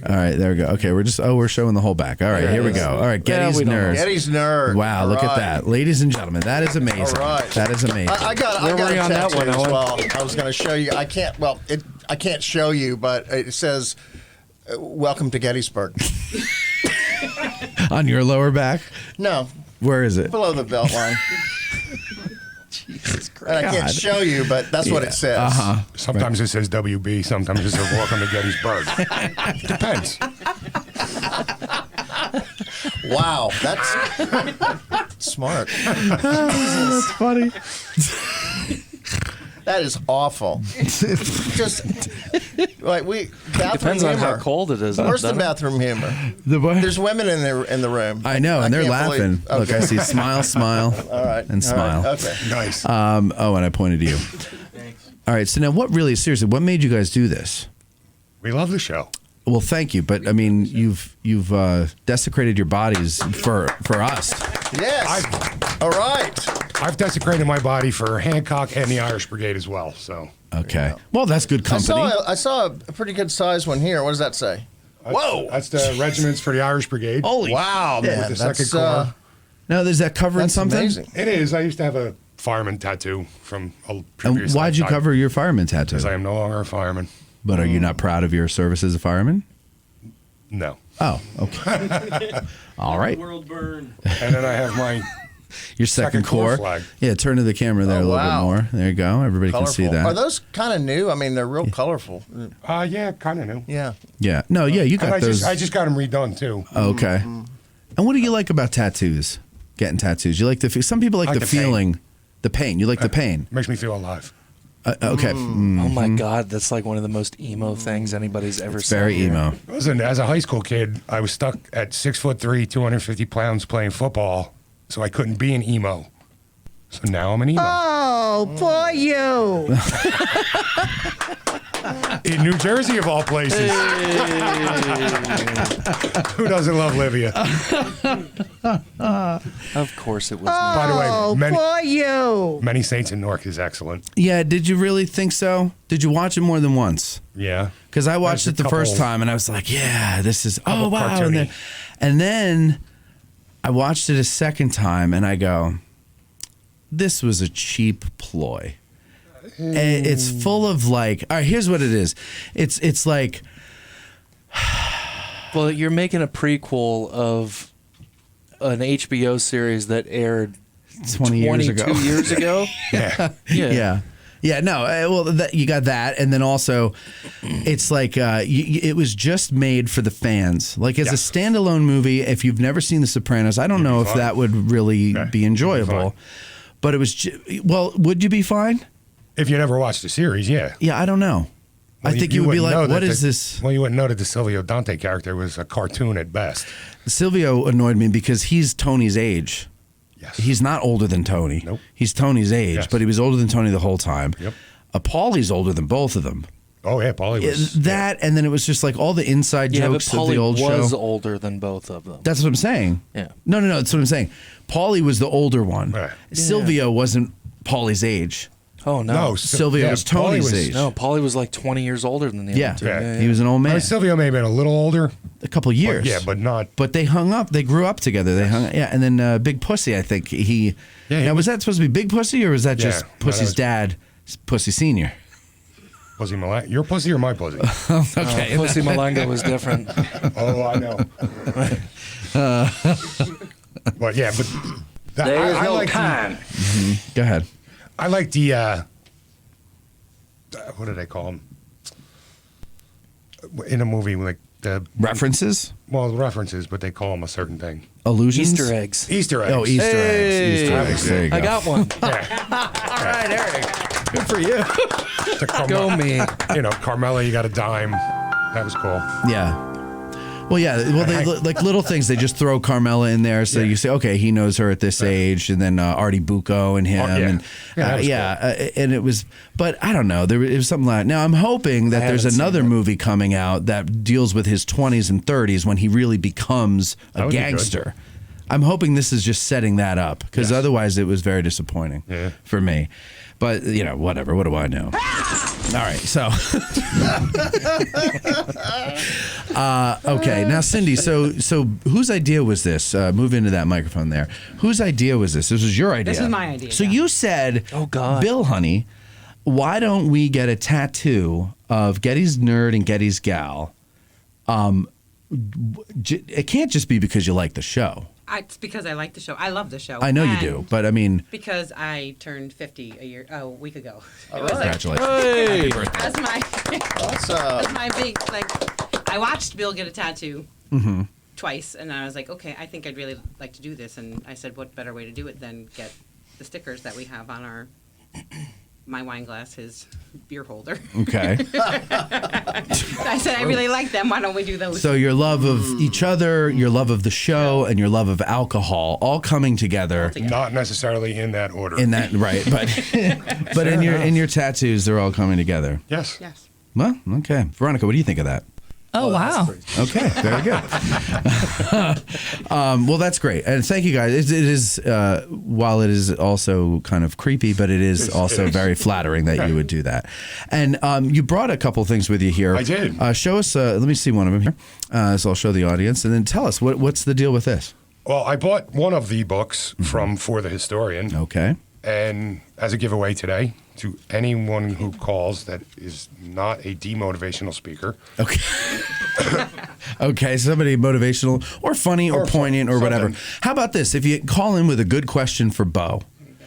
All right, there we go. Okay, we're showing the whole back. All right, here we go. All right, Gettysnerd. Gettysnerd. Wow, look at that. Ladies and gentlemen, that is amazing. All right. That is amazing. I got a tattoo as well. I was going to show you. I can't show you, but it says, "Welcome to Gettysburg." On your lower back? No. Where is it? Below the belt line. Jesus Christ. And I can't show you, but that's what it says. Sometimes it says WB, sometimes it says Welcome to Gettysburg. Depends. Wow, that's smart. That's funny. That is awful. Just like bathroom Depends humor. on how cold it is. Worse than bathroom humor. There's women in the room. I know, and they're laughing. Okay. Look, I see smile, all right, and smile. Right. Okay, nice. And I pointed to you. Thanks. All right, so now seriously, what made you guys do this? We love the show. Well, thank you, but I mean, you've desecrated your bodies for us. Yes. All right. I've desecrated my body for Hancock and the Irish Brigade as well. So. Okay. Well, that's good company. I saw a pretty good size one here. What does that say? Whoa! That's the regiments for the Irish Brigade. Holy wow, man! The Second Corps. Now, is that covering something? Amazing. It is. I used to have a fireman tattoo from a previous And why'd you lifetime. cover your fireman tattoo? Because I am no longer a fireman. But are you not proud of your service as a fireman? No. Oh, okay. All right. World burn. And then I have my your second corps flag. Yeah, turn to the camera there a little bit more. There you go. Everybody Colorful. can see that. Are those kind of new? I mean, they're real colorful. Yeah, kind of new. Yeah. Yeah. No, yeah, you got and those. I just got them redone too. Okay. Mm-hmm. And what do you like about tattoos? Getting tattoos? You like some people like the feeling, the pain. You like the pain. Makes me feel alive. Okay. Oh my God, that's like one of the most emo things anybody's ever said. Very emo. Listen, as a high school kid, I was stuck at 6'3", 250 pounds playing football, so I couldn't be an emo. So now I'm an emo. Oh, poor you. In New Jersey, of all places. Who doesn't love Livia? Of course it was. By the way, poor you. Many Saints in Newark is excellent. Yeah. Did you really think so? Did you watch it more than once? Yeah. Because I watched it the first time and I was like, yeah, this is wow. And then I watched it a second time and I go, this was a cheap ploy. It's full of like, all right, here's what it is. It's like, well, you're making a prequel of an HBO series that aired 22 years ago. Yeah. No, well, you got that, and then also, it's like it was just made for the fans. Like as a standalone movie, if you've never seen The Sopranos, I don't know if that would really be enjoyable. But it was would you be fine? If you never watched the series, yeah. Yeah, I don't know. Well, I think you would be like, what is this? Well, you wouldn't know that the Silvio Dante character was a cartoon at best. Silvio annoyed me because he's Tony's age. Yes. He's not older than Tony. Nope. He's Tony's age, but he was older than Tony the whole time. Yep. Paulie's older than both of them. Oh, yeah, Paulie was. And then it was just like all the inside jokes of the old show. Paulie was older than both of them. That's what I'm saying. Yeah. No, that's what I'm saying. Paulie was the older one. Right. Silvio wasn't Paulie's age. Oh, no. Silvio was Tony's age. No, Paulie was like 20 years older than the other two. Yeah, he was an old man. Silvio may have been a little older. A couple years. But not. But they hung up. They grew up together. They hung. Yeah, and then Big Pussy, I think he. Now, was that supposed to be Big Pussy or was that just Pussy's dad, Pussy Senior? Pussy Malanga? Your pussy or my pussy? Okay. Pussy Malanga was different. Oh, I know. But yeah, but There's I no like time. Go ahead. I like the what do they call them? In a movie, like the references. Well, references, but they call them a certain thing. Illusions? Easter eggs. Easter eggs. Oh, Easter eggs. Easter eggs. There you go. I got one. All right, Eric. Good for you. Go me. You know, Carmela, you got a dime. That was cool. Yeah. Well, yeah. Well, they, like little things. They just throw Carmela in there, so you say, okay, he knows her at this age, and then Artie Bucco and him, and and it was. But I don't know. It was something like. Now I'm hoping that there's another movie coming out that deals with his 20s and 30s when he really becomes a gangster. I'm hoping this is just setting that up because otherwise it was very disappointing for me. But, you know, whatever. What do I know? All right. So, okay. Now, Cindy, so whose idea was this? Move into that microphone there. Whose idea was this? This was your idea. This is my idea. So you said, oh, God, Bill, honey, why don't we get a tattoo of Gettysnerd and GettysGal? It can't just be because you like the show. It's because I like the show. I love the show. I know you do, but I mean... Because I turned 50 a week ago. Congratulations. Hey. Happy birthday. That's my big, I watched Bill get a tattoo twice, and I was like, okay, I think I'd really like to do this. And I said, what better way to do it than get the stickers that we have on my wine glass, his beer holder. Okay. I said, I really like them. Why don't we do those? So your love of each other, your love of the show, and your love of alcohol all coming together. Not necessarily in that order. In that, right, but in your tattoos, they're all coming together. Yes. Yes. Well, okay. Veronica, what do you think of that? Oh, wow. Okay, very good. Well, that's great. And thank you, guys. It is, while it is also kind of creepy, but it is also very flattering that you would do that. And you brought a couple things with you here. I did. Show us, let me see one of them here. So I'll show the audience. And then tell us, what's the deal with this? Well, I bought one of the books from For the Historian. Okay. And as a giveaway today to anyone who calls that is not a demotivational speaker. Okay. Okay, somebody motivational or funny or poignant or whatever. How about this? If you call in with a good question for Bo.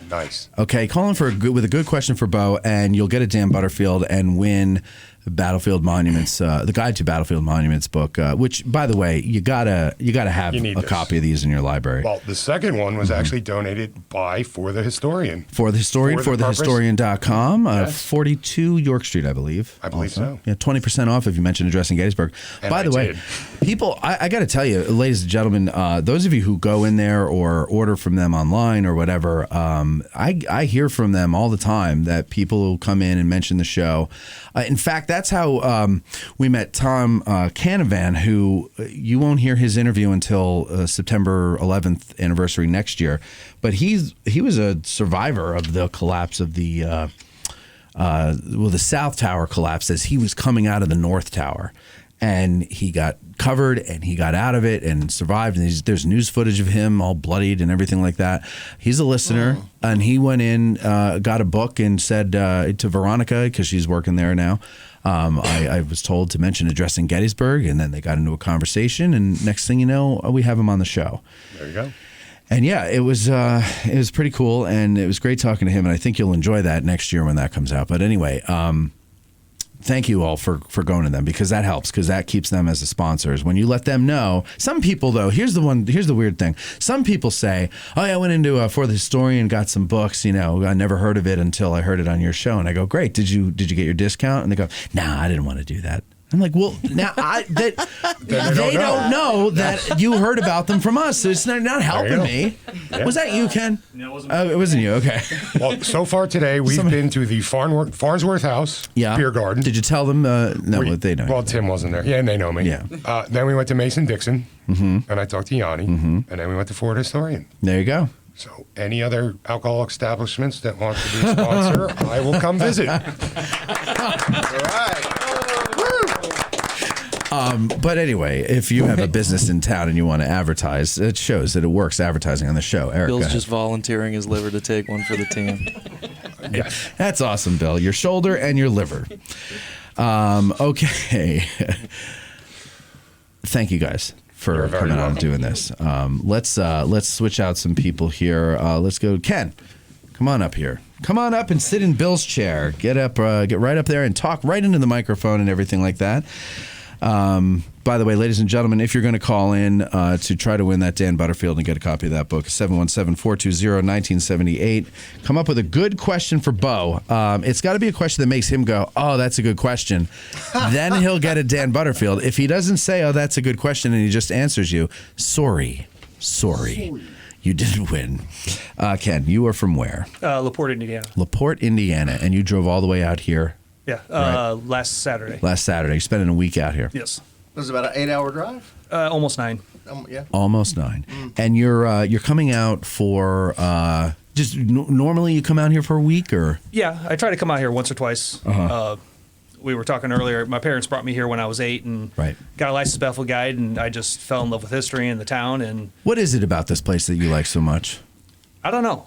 Nice. Okay, call in with a good question for Bo, and you'll get a Dan Butterfield and win Battlefield Monuments, the Guide to Battlefield Monuments book, which, by the way, you gotta have a copy of these in your library. Well, the second one was actually donated by For the Historian. For the Historian, forthehistorian.com, Yes. 42 York Street, I believe. I believe so. Yeah, 20% off if you mention addressing Gettysburg. And by the way, people, I got to tell you, ladies and gentlemen, those of you who go in there or order from them online or whatever, I hear from them all the time that people will come in and mention the show. In fact, that's how we met Tom Canavan, who you won't hear his interview until September 11th anniversary next year. But he was a survivor of the collapse of the South Tower collapse as he was coming out of the North Tower. And he got covered and he got out of it and survived. And there's news footage of him all bloodied and everything like that. He's a listener, and he went in, got a book and said to Veronica, because she's working there now, I was told to mention addressing Gettysburg, and then they got into a conversation, and next thing you know, we have him on the show. There you go. And yeah, it was pretty cool, and it was great talking to him, and I think you'll enjoy that next year when that comes out. But anyway, thank you all for going to them, because that helps, because that keeps them as the sponsors. When you let them know, some people though, here's the weird thing. Some people say, oh yeah, I went into For the Historian, got some books, I never heard of it until I heard it on your show. And I go, great, did you get your discount? And they go, nah, I didn't want to do that. I'm like, well, now they don't know that you heard about them from us. So it's not helping me. Yeah. Was that you, Ken? No, it wasn't. It wasn't you. Okay. Well, so far today, we've been to the Farnsworth House Beer Garden. Did you tell them? No, they know. Well, Tim wasn't there. Yeah, and they know me. Yeah. Then we went to Mason-Dixon, and I talked to Yanni, and then we went to For the Historian. There you go. So any other alcohol establishments that want to be a sponsor, I will come visit. All right. But anyway, if you have a business in town and you want to advertise, it shows that it works advertising on the show. Eric, Bill's just volunteering his liver to take one for the team. Yeah, that's awesome, Bill. Your shoulder and your liver. Okay. Thank you guys for coming on and doing this. Let's switch out some people here. Let's go, Ken. Come on up here. Come on up and sit in Bill's chair. Get up, get right up there and talk right into the microphone and everything like that. By the way, ladies and gentlemen, if you're going to call in to try to win that Dan Butterfield and get a copy of that book, 717-420-1978. Come up with a good question for Bo. It's got to be a question that makes him go, oh, that's a good question. Then he'll get a Dan Butterfield. If he doesn't say, oh, that's a good question, and he just answers you, sorry. You didn't win. Ken, you are from where? LaPorte, Indiana. LaPorte, Indiana. And you drove all the way out here? Yeah, right? last Saturday. Last Saturday. You're spending a week out here? Yes. It was about an 8-hour drive? Almost 9. Yeah. Almost 9. And you're coming out for just normally you come out here for a week, or? Yeah, I try to come out here once or twice. We were talking earlier. My parents brought me here when I was 8 and got a licensed baffle guide, and I just fell in love with history and the town. And what is it about this place that you like so much? I don't know.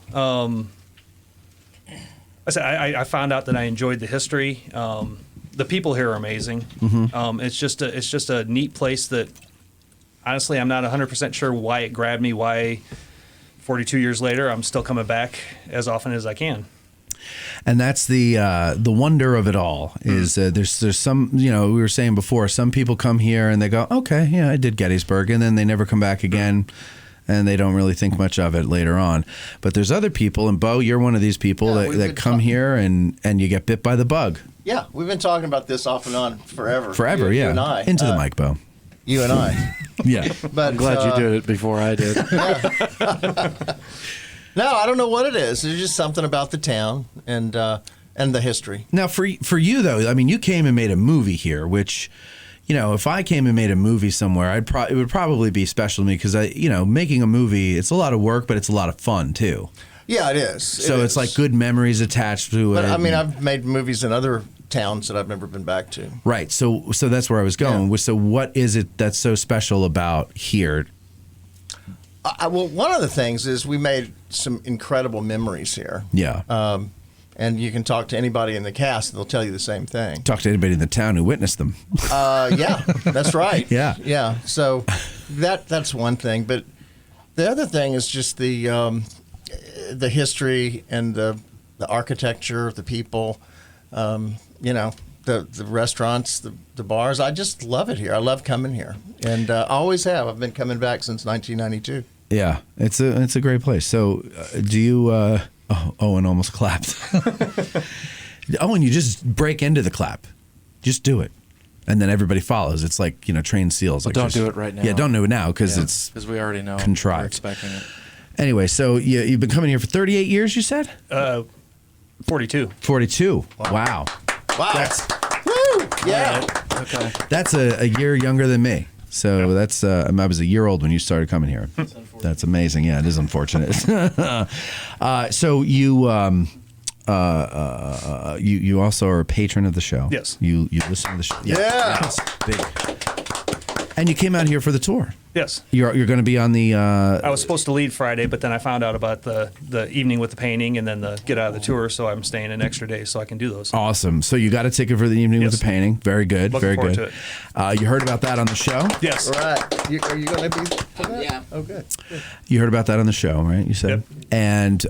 I found out that I enjoyed the history. The people here are amazing. It's just a neat place that, honestly, I'm not 100% sure why it grabbed me. Why 42 years later I'm still coming back as often as I can. And that's the wonder of it all is there's some, we were saying before, some people come here and they go, okay, yeah, I did Gettysburg, and then they never come back again. And they don't really think much of it later on. But there's other people, and Bo, you're one of these people that come here and you get bit by the bug. Yeah, we've been talking about this off and on forever. Forever, you yeah. and I. Into the mic, Bo. You and I. Yeah. But I'm glad you did it before I did. No, I don't know what it is. There's just something about the town and the history. Now, for you, though, I mean, you came and made a movie here, which... if I came and made a movie somewhere, it would probably be special to me because making a movie, it's a lot of work, but it's a lot of fun too. Yeah, it is. So it's like good memories attached to it. But I mean, I've made movies in other towns that I've never been back to. Right. So that's where I was going. Yeah. So what is it that's so special about here? Well, one of the things is we made some incredible memories here. Yeah. And you can talk to anybody in the cast, and they'll tell you the same thing. Talk to anybody in the town who witnessed them. Yeah, that's right. Yeah. Yeah. So that's one thing. But the other thing is just the history and the architecture, the people, the restaurants, the bars. I just love it here. I love coming here. And I always have. I've been coming back since 1992. Yeah. It's a great place. So do you... Owen almost clapped. Owen, you just break into the clap. Just do it. And then everybody follows. It's like, trained seals. Well, don't do it right now. Yeah, don't do it now because we already know. Contrived. We're expecting it. Anyway, so you've been coming here for 38 years, you said? 42. 42. Wow. That's, woo! Yeah. Okay. That's a year younger than me. So that's I was a year old when you started coming here. That's amazing. Yeah, it is unfortunate. So you you also are a patron of the show. Yes. You listen to the show. Yeah. That's big. And you came out here for the tour. Yes. You're going to be on the... I was supposed to leave Friday, but then I found out about the evening with the painting and then the get out of the tour, so I'm staying an extra day so I can do those. Awesome. So you got a ticket for the evening with the painting. Very good. Looking very forward good. To it. You heard about that on the show? Yes. All right. Are you going to be for that? Yeah. Oh, good. You heard about that on the show, right? You said? Yep. And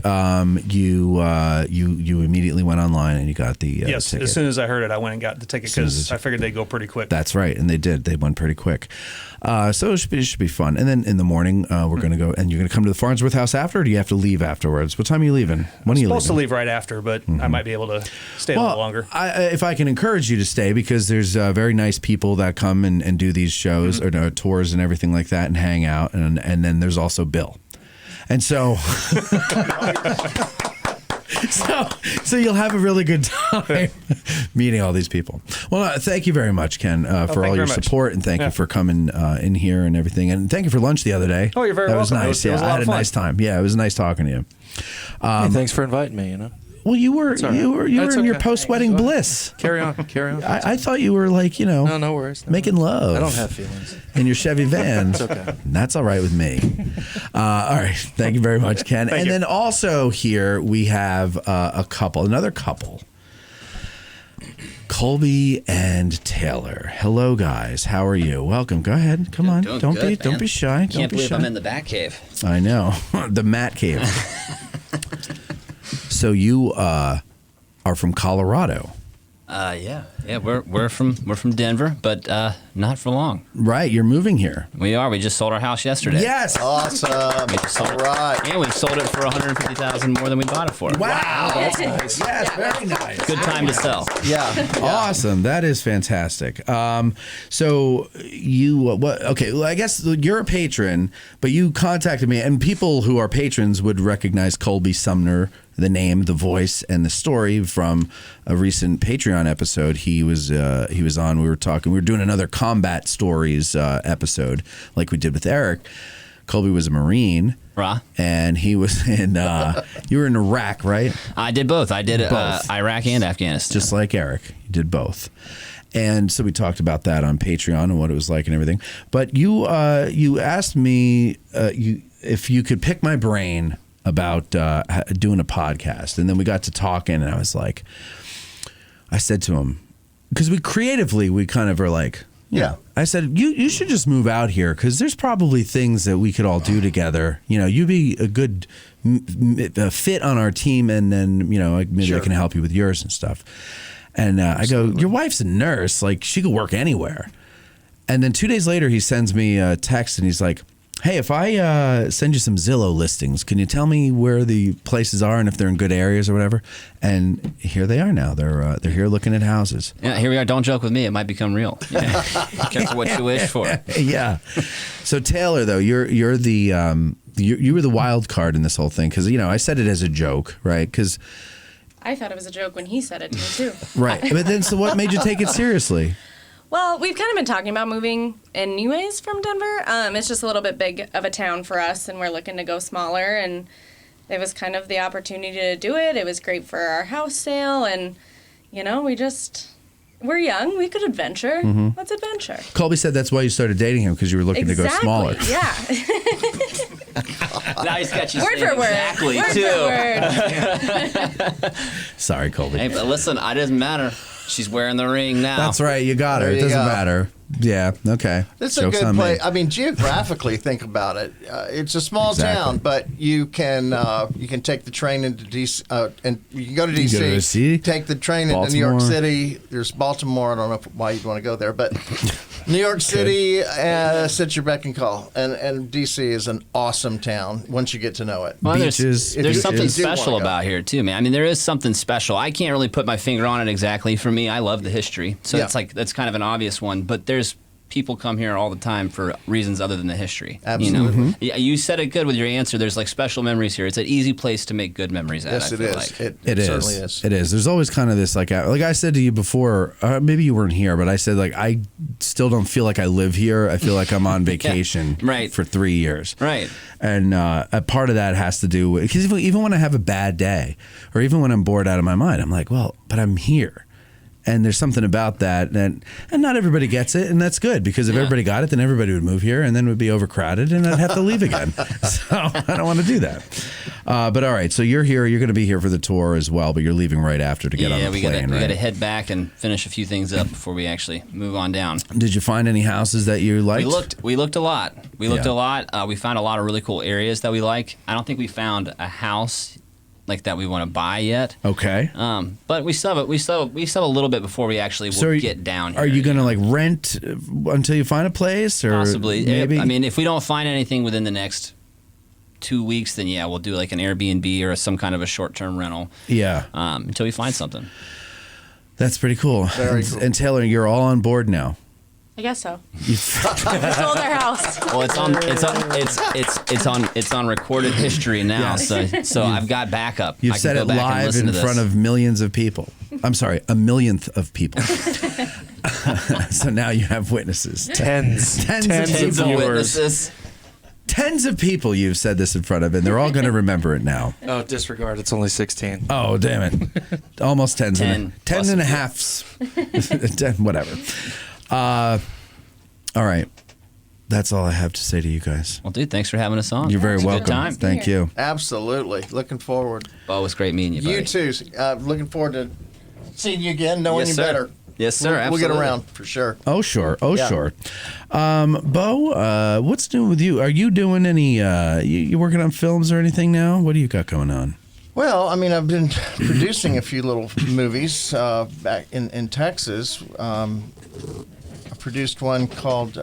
you immediately went online and you got the yes. ticket. As soon as I heard it, I went and got the ticket because I figured they'd go pretty quick. That's right, and they did. They went pretty quick. So it should be fun. And then in the morning, we're going to go, and you're going to come to the Farnsworth house after, or do you have to leave afterwards? What time are you leaving? When are you leaving? I'm supposed to leave right after, but I might be able to stay a little longer. If I can encourage you to stay, because there's very nice people that come and do these shows or tours and everything like that and hang out, and then there's also Bill. And so... So you'll have a really good time meeting all these people. Well, thank you very much, Ken, for all your support, and thank you for coming in here and everything. And thank you for lunch the other day. Oh, you're very welcome. That was nice. It was I had a nice time. Yeah, it was nice talking to you. Hey, thanks for inviting me. Well, you were in your post-wedding bliss. Carry on. I thought you were like, no worries. making love. I don't have feelings. In your Chevy van. It's okay. That's all right with me. All right. Thank you very much, Ken. Thank you. Then also here we have another couple. Colby and Taylor. Hello, guys. How are you? Welcome. Go ahead. Come on. Don't be shy. Can't believe I'm in the Bat Cave. I know. The Matt Cave. So you are from Colorado. Yeah, we're from Denver, but not for long. Right, you're moving here. We are. We just sold our house yesterday. Yes, awesome. All right, and we sold it for $150,000 more than we bought it for. Wow, that's nice. Yes, very nice. Good time to sell. Yeah. Awesome. That is fantastic. So you what? Okay, well, I guess you're a patron, but you contacted me, and people who are patrons would recognize Colby Sumner, the name, the voice, and the story from a recent Patreon episode he was on. We were doing another combat stories episode like we did with Eric. Colby was a Marine. Right. And he was in, you were in Iraq, right? I did both. I did both. Iraq and Afghanistan. Just like Eric. You did both. And so we talked about that on Patreon and what it was like and everything. But you asked me if you could pick my brain about doing a podcast. And then we got to talking, and I was like, I said to him, because we kind of are like, yeah. I said, you should just move out here, because there's probably things that we could all do together. You know, you'd be a good fit on our team, and then, you know, maybe Sure. I can help you with yours and stuff. And I go, your wife's a nurse. Like, she could work anywhere. And then 2 days later, he sends me a text, and he's like, hey, if I send you some Zillow listings, can you tell me where the places are and if they're in good areas or whatever? And here they are now. They're here looking at houses. Yeah, here we are. Don't joke with me. It might become real. Yeah. Careful what you wish for. Yeah. So Taylor, though, you're the you were the wild card in this whole thing, because, you know, I said it as a joke, right? Because I thought it was a joke when he said it to me too. Right. But then, so what made you take it seriously? Well, we've kind of been talking about moving anyways from Denver. It's just a little bit big of a town for us, and we're looking to go smaller, and it was kind of the opportunity to do it. It was great for our house sale, and, you know, we're young. We could adventure. Mm-hmm. Let's adventure. Colby said that's why you started dating him, because you were looking to go smaller. Yeah. Now he's got you Word saying for word. exactly, Word too. for word. Sorry, Colby. Hey, but listen, it doesn't matter. She's wearing the ring now. That's right. You got her. There It you doesn't go. matter. Yeah. Okay. It's a Joke's good on me. place. I mean, geographically, think about it. It's a small Exactly. town, but you can take the train into DC, and you can go to You DC. can go to DC, take the train into New York Baltimore. City. There's Baltimore. I don't know why you'd want to go there, but New York City sits your beck and call, and DC is an awesome town once you get to know it. Well, Beaches. there's something if you do special wanna go. about here too, man. I mean, there is something special. I can't really put my finger on it exactly. For me, I love the history, so Yeah. it's like that's kind of an obvious one. But there's people come here all the time for reasons other than the history. Absolutely. You know? Mm-hmm. Yeah, you said it good with your answer. There's like special memories here. It's an easy place to make good memories at. Yes, I it feel is. like. It certainly is. It is. There's always kind of this like I said to you before. Maybe you weren't here, but I said like I still don't feel like I live here. I feel like I'm on vacation Right. for 3 years. Right. And a part of that has to do with, because even when I have a bad day, or even when I'm bored out of my mind, I'm like, well, but I'm here. And there's something about that, and not everybody gets it, and that's good, because if everybody got it, then everybody would move here, and then it would be overcrowded, and I'd have to leave again. So I don't want to do that. But all right, so you're here. You're going to be here for the tour as well, but you're leaving right after to get on the we plane, we right? got to head back and finish a few things up before we actually move on down. Did you find any houses that you liked? We looked a lot. We looked Yeah. a lot. We found a lot of really cool areas that we like. I don't think we found a house like that we want to buy yet. Okay. But we still have a little bit before we actually will get down here. Are you going to like rent until you find a place, or Possibly. maybe? I mean, if we don't find anything within the next 2 weeks, then yeah, we'll do like an Airbnb or some kind of a short-term rental. Yeah. Until we find something. That's pretty cool. Very cool. And Taylor, you're all on board now. I guess so. We sold our house. Well, it's on recorded history now, so I've got backup. You've I can said go it back and live listen in to front this. of millions of people. I'm sorry, a millionth of people. So now you have witnesses. Tens of viewers. witnesses. Tens of people you've said this in front of, and they're all going to remember it now. Oh, disregard. It's only 16. Oh, damn it. Almost 10 10 and a halfs. 10, whatever. All right. That's all I have to say to you guys. Well, dude, thanks for having us on. You're very It's a welcome. Good time. Thank you. Absolutely. Looking forward. Oh, it was great meeting you, buddy. You too. Looking forward to seeing you again, knowing Yes, you sir. better. Yes, sir. We'll get Absolutely. around for sure. Oh, sure. Oh, Yeah. sure. Bo, what's new with you? Are you doing any, you working on films or anything now? What do you got going on? Well, I mean, I've been producing a few little movies back in Texas. I produced one called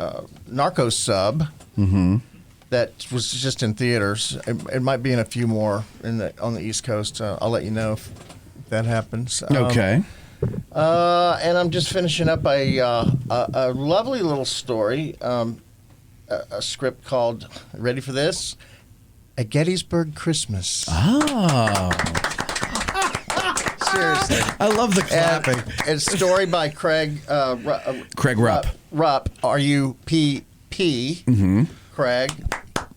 Narco Sub. Mm-hmm. That was just in theaters. It might be in a few more on the East Coast. I'll let you know if that happens. Okay. And I'm just finishing up a lovely little story, a script called, ready for this? A Gettysburg Christmas. Oh. Seriously. I love the clapping. It's a story by Craig Rupp. Rupp, R-U-P-P. Mm-hmm. Craig.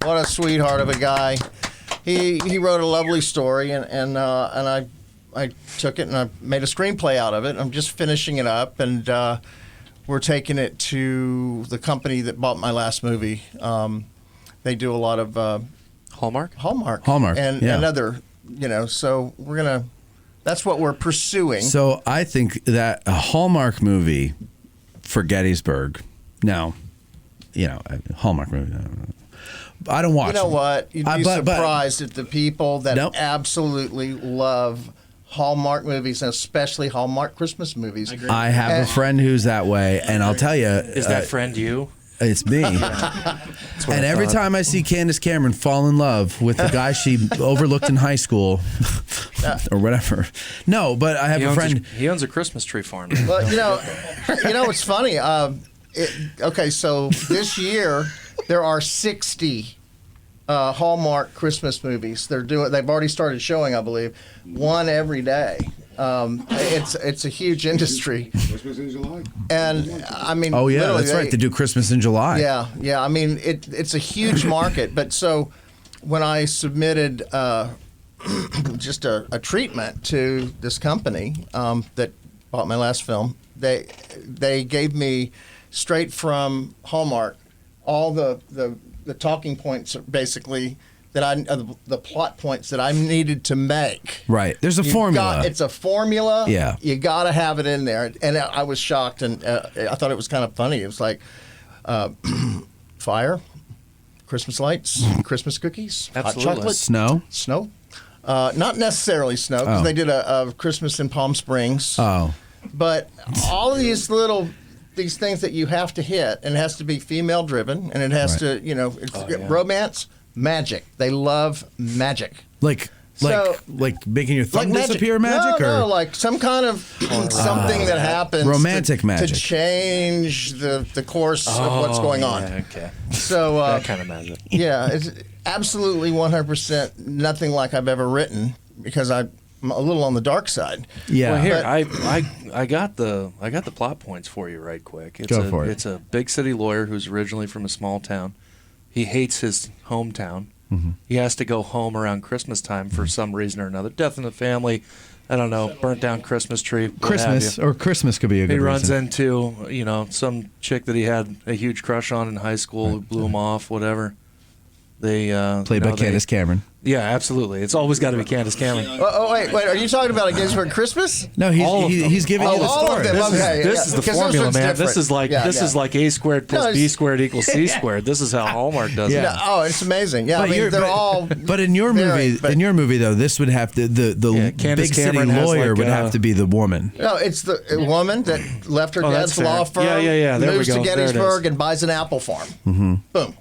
What a sweetheart of a guy. He wrote a lovely story, and I took it and I made a screenplay out of it. I'm just finishing it up, and we're taking it to the company that bought my last movie. They do a lot of Hallmark, and other, so we're gonna. That's what we're pursuing. So I think that a Hallmark movie for Gettysburg. Now, a Hallmark movie. I don't watch. You know them. what? You'd be surprised at the people that absolutely love Hallmark movies, and especially Hallmark Christmas movies. I have a friend who's that way, and I'll tell you. Is that friend you? It's me. And every time I see Candace Cameron fall in love with the guy she overlooked in high school or whatever. No, but I have a friend. He owns a Christmas tree farm. Well, it's funny. Okay, so this year there are 60 Hallmark Christmas movies. They've already started showing, I believe, one every day. It's a huge industry. Christmas in July. And I mean, oh yeah, that's right. They do Christmas in July. Yeah. I mean, it's a huge market. But so when I submitted just a treatment to this company that bought my last film, they gave me straight from Hallmark all the talking points, basically, the plot points that I needed to make. Right. There's a formula. It's a formula. Yeah. You got to have it in there. And I was shocked, and I thought it was kind of funny. It was like fire, Christmas lights, Christmas cookies, Absolutely. hot chocolate, snow. Not necessarily snow, because they did a Christmas in Palm Springs. Oh. But all of these things that you have to hit, and it has to be female driven, and it has to, romance. Magic. They love magic. Like making your thumb disappear magic? No, like some kind of something that happens. Romantic magic. To change the course of what's going on. Yeah, okay. So that kind of magic. Yeah, it's absolutely 100% nothing like I've ever written, because I'm a little on the dark side. Yeah. Well, here I got the plot points for you right quick. Go for it. It's a big city lawyer who's originally from a small town. He hates his hometown. Mm-hmm. He has to go home around Christmas time for some reason or another. Death in the family. I don't know. Burnt down Christmas tree. Christmas could be a good He runs reason. into some chick that he had a huge crush on in high school who blew him off. Whatever. They played by Candace Cameron. Yeah, absolutely. It's always got to be Candace Cameron. Wait. Are you talking about a Gettysburg Christmas? No, he's giving you the all story. Of them. This is the formula, man. This is like A squared plus B squared equals C squred. This is how Hallmark does it. No, it's amazing. Yeah, they're all. But in your movie, though, this would have to the big city lawyer would have to be the woman. No, it's the woman that left her dad's law firm. Yeah. There moves we go. to Gettysburg and buys an apple farm. Mm-hmm. Boom.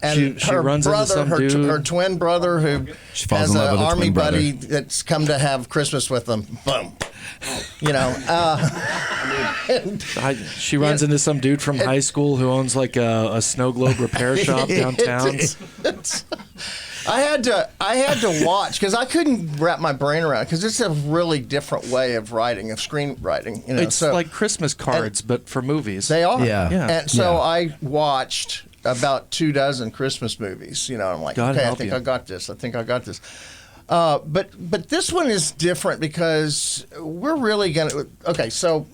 And she her runs brother, into some dude. her twin brother, who falls has in love an with a army twin brother. buddy that's come to have Christmas with them. Boom. She runs into some dude from high school who owns like a snow globe repair shop downtown. I had to watch, because I couldn't wrap my brain around it, because it's a really different way of writing, of screenwriting. It's like Christmas cards, but for movies. They are. Yeah. And so I watched about 24 Christmas movies. I'm like, God okay, help you. I got this. But this one is different, because we're really going to... Okay, so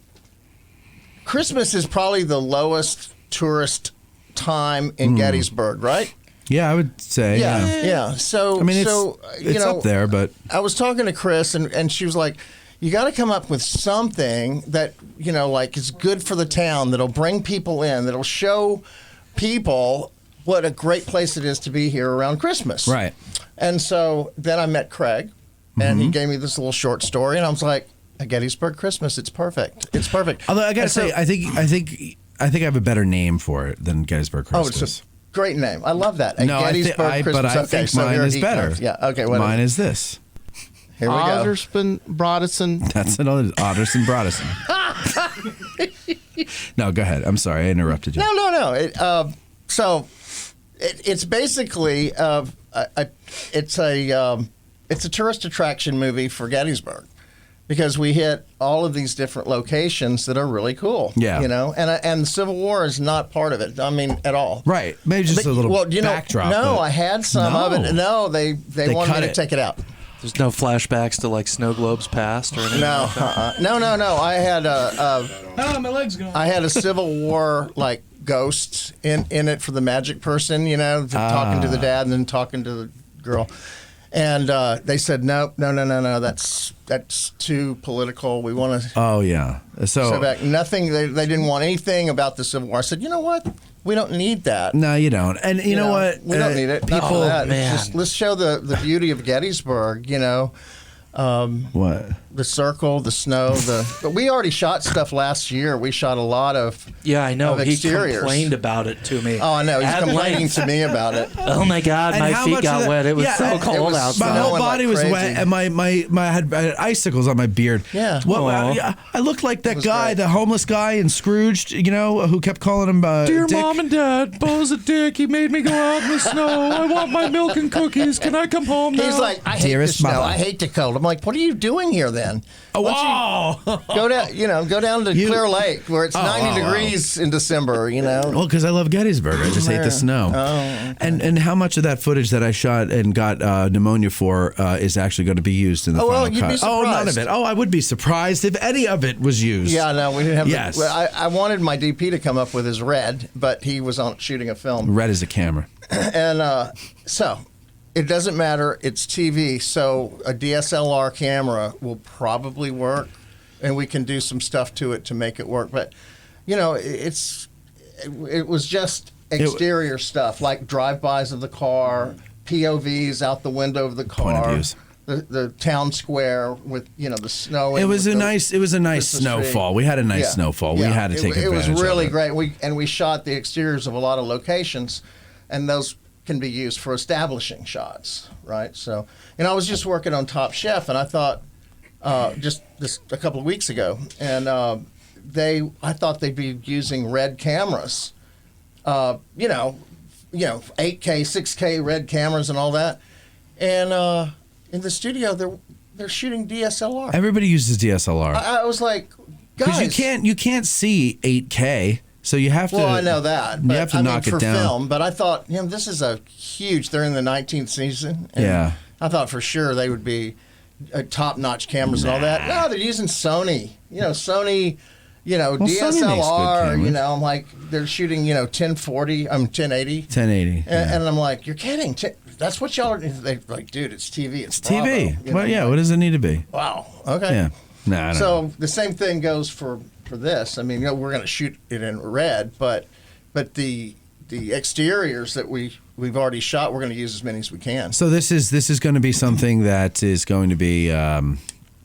Christmas is probably the lowest tourist time in Gettysburg, right? Yeah, I would say. Yeah. So I mean, it's up there, but I was talking to Chris, and she was like, "You got to come up with something that like is good for the town, that'll bring people in, that'll show people what a great place it is to be here around Christmas." Right. And so then I met Craig, and he gave me this little short story, and I was like, "A Gettysburg Christmas. It's perfect. It's perfect." Although I gotta say, I think I have a better name for it than Gettysburg Christmas. Oh, it's a great name. I love that. A No, Gettysburg Christmas. but I Okay, think so mine here is he better. comes. Yeah. Okay. What Mine is this. Here we go. Otterston, Broderson. That's another Otterson Broderson. No, go ahead. I'm sorry, I interrupted you. No. It's basically it's a tourist attraction movie for Gettysburg, because we hit all of these different locations that are really cool. Yeah. You know, and the Civil War is not part of it. I mean, at all. Right. Maybe just a little backdrop. No, but- I had some of it. No, they wanted cut me to it. take it out. There's no flashbacks to like snow globes past or anything. No, like that? no. I had my leg's gone. I had a Civil War like ghost in it for the magic person, you know, talking to the dad and then talking to the girl. And they said, no, that's too political. We want to. Oh yeah. So back. Nothing. They didn't want anything about the Civil War. I said, you know what? We don't need that. No, you don't. And you know what? We don't need it. People, Let's show the beauty of Gettysburg. You know. What? The circle, the snow, But we already shot stuff last year. We shot a lot of. Yeah, I know. Of He exteriors. complained about it to me. Oh, I know. He's At complaining length. to me about it. Oh my God, And my how feet much got of that- wet. It was yeah, so it cold was outside. My whole snowing body like was crazy. wet, and I had icicles on my beard. Yeah. Well, Aw. I looked like that guy, the homeless guy in Scrooged, you know, who kept calling him Dear Dick. Mom and Dad, Bo's a dick. He made me go out in the snow. I want my milk and cookies. Can I come home now? He's like, I hate the Dearest snow. mother. I hate the cold. I'm like, what are you doing here then? Oh, Go down to Clear Lake where it's 90 wow. degrees in December. You know. Well, because I love Gettysburg. I just hate the snow. Oh, okay. And how much of that footage that I shot and got pneumonia for is actually going to be used in the final you'd cut? be Oh, none surprised. of it. Oh, I would be surprised if any of it was used. Yeah, no, we didn't have. Yes. I wanted my DP to come up with his red, but he was on shooting a film. Red is a camera. And so it doesn't matter. It's TV, so a DSLR camera will probably work, and we can do some stuff to it to make it work. But you know, it was just exterior stuff like drive-bys of the car, POVs out the window of the car, Point of views. the town square with the snow. It was a nice Christmas snowfall. tree. We had a nice Yeah. snowfall. We Yeah. had to take It advantage was really of it. great. We shot the exteriors of a lot of locations, and those can be used for establishing shots, right? So, I was just working on Top Chef, and I thought just a couple of weeks ago, and I thought they'd be using red cameras, 8K, 6K red cameras and all that, and in the studio they're shooting DSLR. Everybody uses DSLR. I was like, guys, because you can't see 8K, so you have to. Well, I know that. You But, have to knock for it down. film, but I thought, this is a huge. They're in the 19th season. And Yeah. I thought for sure they would be top-notch cameras and all that. No, they're using Sony. Sony. Sony makes good DSLR. cameras. I'm like, they're shooting. 1040. 1080. 1080. And I'm like, you're kidding. That's what y'all are. They're like, dude, it's TV. It's Bravo. TV. You Well, know, yeah. like, What does it need to be? Wow. Okay. Yeah. No, I don't know. So the same thing goes for this. I mean, we're going to shoot it in red, but the exteriors that we've already shot, we're going to use as many as we can. So this is going to be something that is going to be.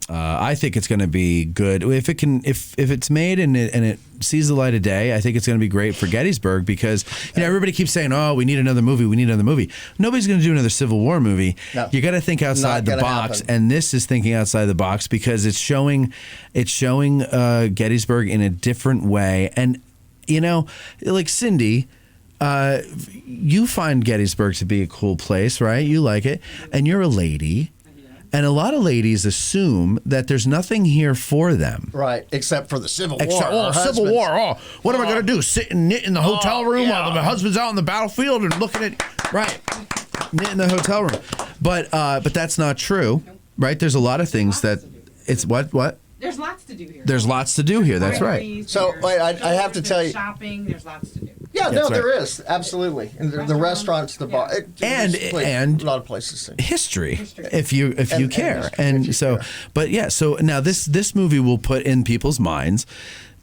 I think it's going to be good if it's made and it sees the light of day. I think it's going to be great for Gettysburg because everybody keeps saying, "Oh, we need another movie. We need another movie." Nobody's going to do another Civil War movie. No. You got to think outside the Not gonna box, happen. and this is thinking outside the box because it's showing Gettysburg in a different way. And like Cindy. You find Gettysburg to be a cool place, right? You like it, and you're a lady, and a lot of ladies assume that there's nothing here for them. Right, except for the Civil War. Civil War. Oh, what am I going to do? Sit and knit in the hotel room while my husband's out on the battlefield and looking at knit in the hotel room. But that's not true, right? There's a lot of things that it's what. There's lots to do here. There's lots to do here. That's right. So wait, I have to tell you. Shopping. There's lots to do. Yeah, That's there right. is absolutely, and the restaurants, the bar, And a lot of places. History, if you care, and so, but yeah. So now this movie will put in people's minds.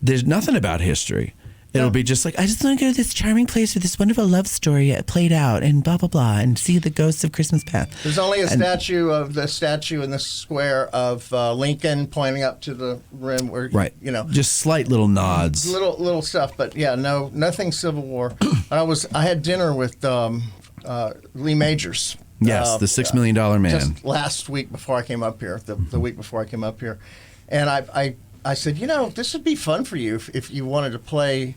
There's nothing about history. It'll be just like, I just want to go to this charming place where this wonderful love story played out and blah, blah, blah, and see the ghosts of Christmas past. There's only a statue in the square of Lincoln pointing up to the rim where, just slight little nods. Little stuff, but yeah, nothing Civil War. I had dinner with Lee Majors. Yes, the $6 million man. Just last week before I came up here, the week before I came up here. And I said, this would be fun for you if you wanted to play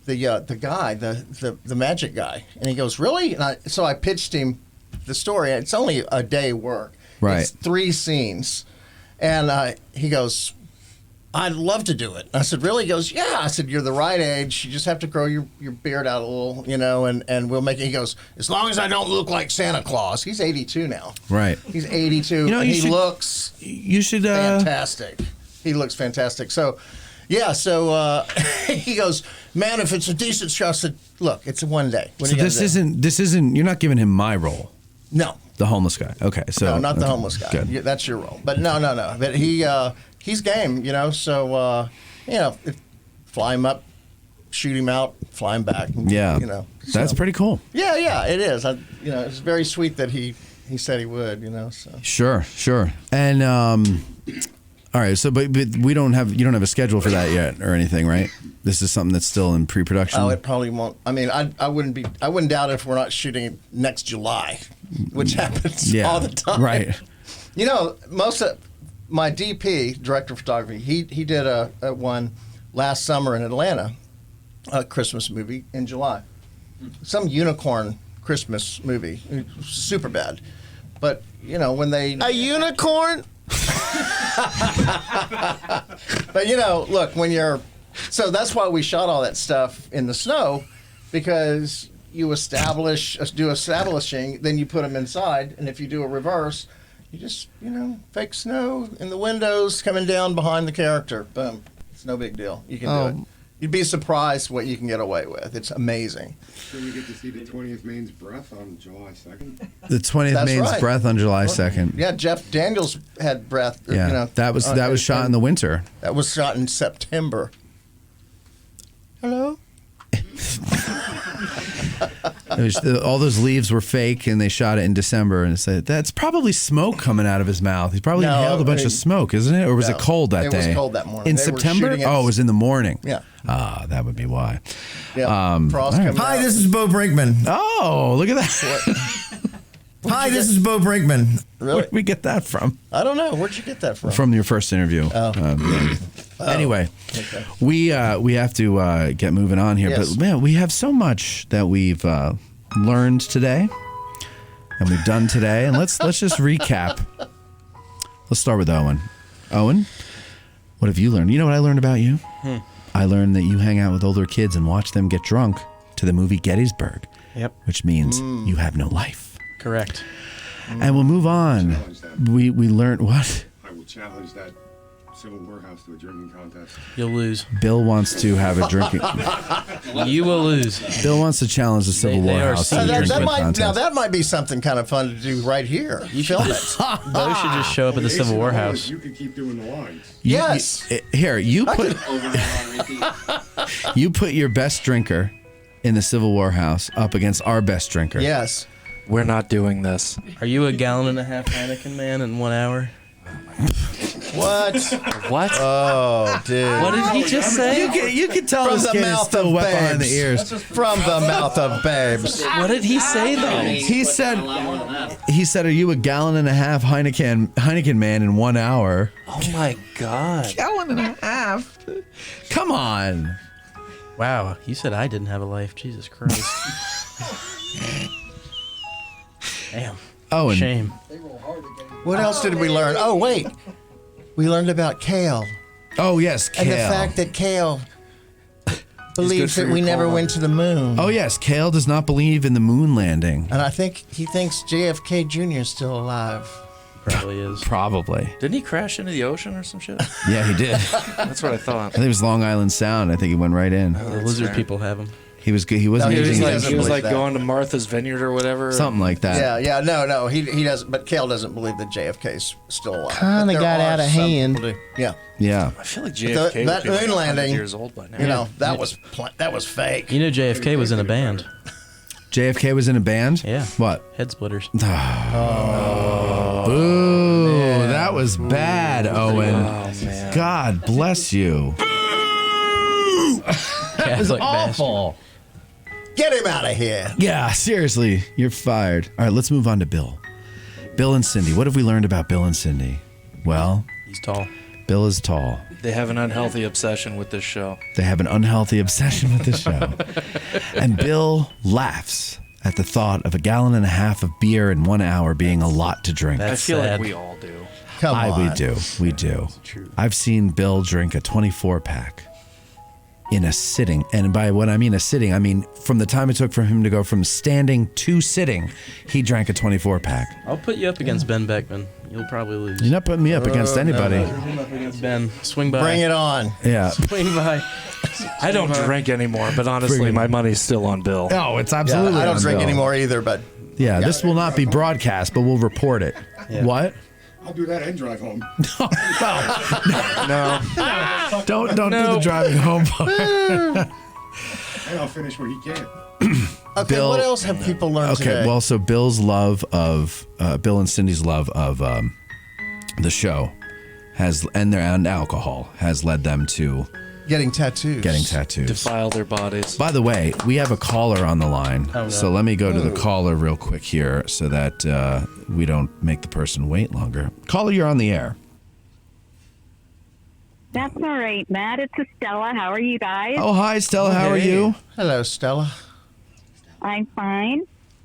the guy, the magic guy. And he goes, really? And so I pitched him the story. It's only a day work. Right. It's 3 scenes. And he goes, I'd love to do it. I said, really? He goes, yeah. I said, you're the right age. You just have to grow your beard out a little, and we'll make it. He goes, as long as I don't look like Santa Claus. He's 82 now. Right. He's 82. He looks fantastic. He looks fantastic. So, yeah, he goes, man, if it's a decent show, I said, look, it's a one day. So this isn't, you're not giving him my role. No. The homeless guy. Okay. So no, not the homeless guy. Good. That's your role. But no. But he's game, so, fly him up, shoot him out, fly him back. Yeah. That's pretty cool. Yeah, it is. It's very sweet that he said he would, so. Sure. And, all right, so but you don't have a schedule for that yet or anything, right? This is something that's still in pre-production. Oh, it probably won't. I mean, I wouldn't doubt it if we're not shooting it next July, which happens all the time. Right. Most of my DP, director of photography, he did a one last summer in Atlanta, a Christmas movie in July, some unicorn Christmas movie, super bad, but when they a unicorn. But look, so that's why we shot all that stuff in the snow, because you do establishing, then you put them inside, and if you do a reverse, you just fake snow in the windows coming down behind the character. Boom, it's no big deal. You can do it. You'd be surprised what you can get away with. It's amazing. Can we get to see the 20th Maine's Breath on July 2nd? The 20th Maine's Breath on July 2nd. Yeah, Jeff Daniels had Breath. Yeah, that was shot in the winter. That was shot in September. Hello? All those leaves were fake, and they shot it in December. And it said that's probably smoke coming out of his mouth. He probably inhaled a bunch of smoke, isn't it? Or was it cold that day? It was cold that morning. In September? It was in the morning. Yeah. That would be why. Yeah. Hi, this is Bo Brinkman. Oh, look at that. Hi, this is Bo Brinkman. Really? Where'd we get that from? I don't know. Where'd you get that from? From your first interview. Anyway, we have to get moving on here. Yes. But, man, we have so much that we've learned today and we've done today. And let's just recap. Let's start with Owen. Owen, what have you learned? You know what I learned about you? I learned that you hang out with older kids and watch them get drunk to the movie Gettysburg. Yep. Which means you have no life. Correct. And we'll move on. We learned what? I will challenge that Civil War house to a drinking contest. You'll lose. Bill wants to have a drinking. You will lose. Bill wants to challenge the Civil War house to a drinking contest. Now that might be something kind of fun to do right here. You film it. Bo should just show up at the Civil War house. You could keep doing the lines. Yes. You put your best drinker in the Civil War house up against our best drinker. Yes. We're not doing this. Are you a gallon and a half Heineken man in 1 hour? What? What? Oh, dude. What did he just say? You can tell this kid is still wet behind the ears. From the mouth of babes. What did he say, though? He said, are you a gallon and a half Heineken man in 1 hour? Oh, my God. Gallon and a half. Come on. Wow, you said I didn't have a life. Jesus Christ. Damn. Oh, and shame. What else did we learn? Oh, wait. We learned about Kale. Oh, yes, Kale. And the fact that Kale believes that we never went to the moon. Oh, yes, Kale does not believe in the moon landing. And I think he thinks JFK Jr. is still alive. Probably is. Probably. Didn't he crash into the ocean or some shit? Yeah, he did. That's what I thought. I think it was Long Island Sound. I think he went right in. The lizard people have him. He was good. He wasn't No, using He was like that. going to Martha's Vineyard or whatever. something like that. Yeah, no, he doesn't. But Kale doesn't believe that JFK's still alive. Kinda But there got are out of some hand. people who- Yeah. Yeah. I feel like But JFK that would be like moon 100 landing, years old by now. you know, that was fake. You know JFK was in a band. JFK was in a band? Yeah. What? Head Splitters. Boo. That was bad, Owen. Oh, man. God bless you. That was Catholic awful. Get him out of here. Yeah, seriously. You're fired. All right, let's move on to Bill. Bill and Cindy. What have we learned about Bill and Cindy? Well, He's tall. Bill is tall. They have an unhealthy obsession with this show. They have an unhealthy obsession with the show. And Bill laughs at the thought of 1.5 gallons of beer in 1 hour being a lot to drink. I feel sad. like we all do. Come on. We do. I've seen Bill drink a 24-pack in a sitting. And by what I mean a sitting, I mean from the time it took for him to go from standing to sitting, he drank a 24-pack. I'll put you up against Ben Beckman. You'll probably lose. You're not putting me up against anybody. Put him up against Ben. Swing by. Bring it on. Yeah. Swing by. I don't drink anymore, but honestly, my money's still on Bill. Oh, it's absolutely Yeah, I don't on drink Bill. anymore either, but Yeah, this will not be broadcast, but we'll report it. Yeah. What? I'll do that and drive home. No. Don't do the driving home part. And I'll finish when he can. okay. Bill- What else have people learned Okay, today? well, so Bill's love of Bill and Cindy's love of the show and alcohol has led them to getting tattoos. Defile their bodies. By the way, we have a caller on the line, Oh, no. so let me go to the caller real quick here so that we don't make the person wait longer. Caller, you're on the air. That's all right, Matt. It's Estella. How are you guys? Oh, hi, Stella. How are you? Hello, Stella. I'm fine.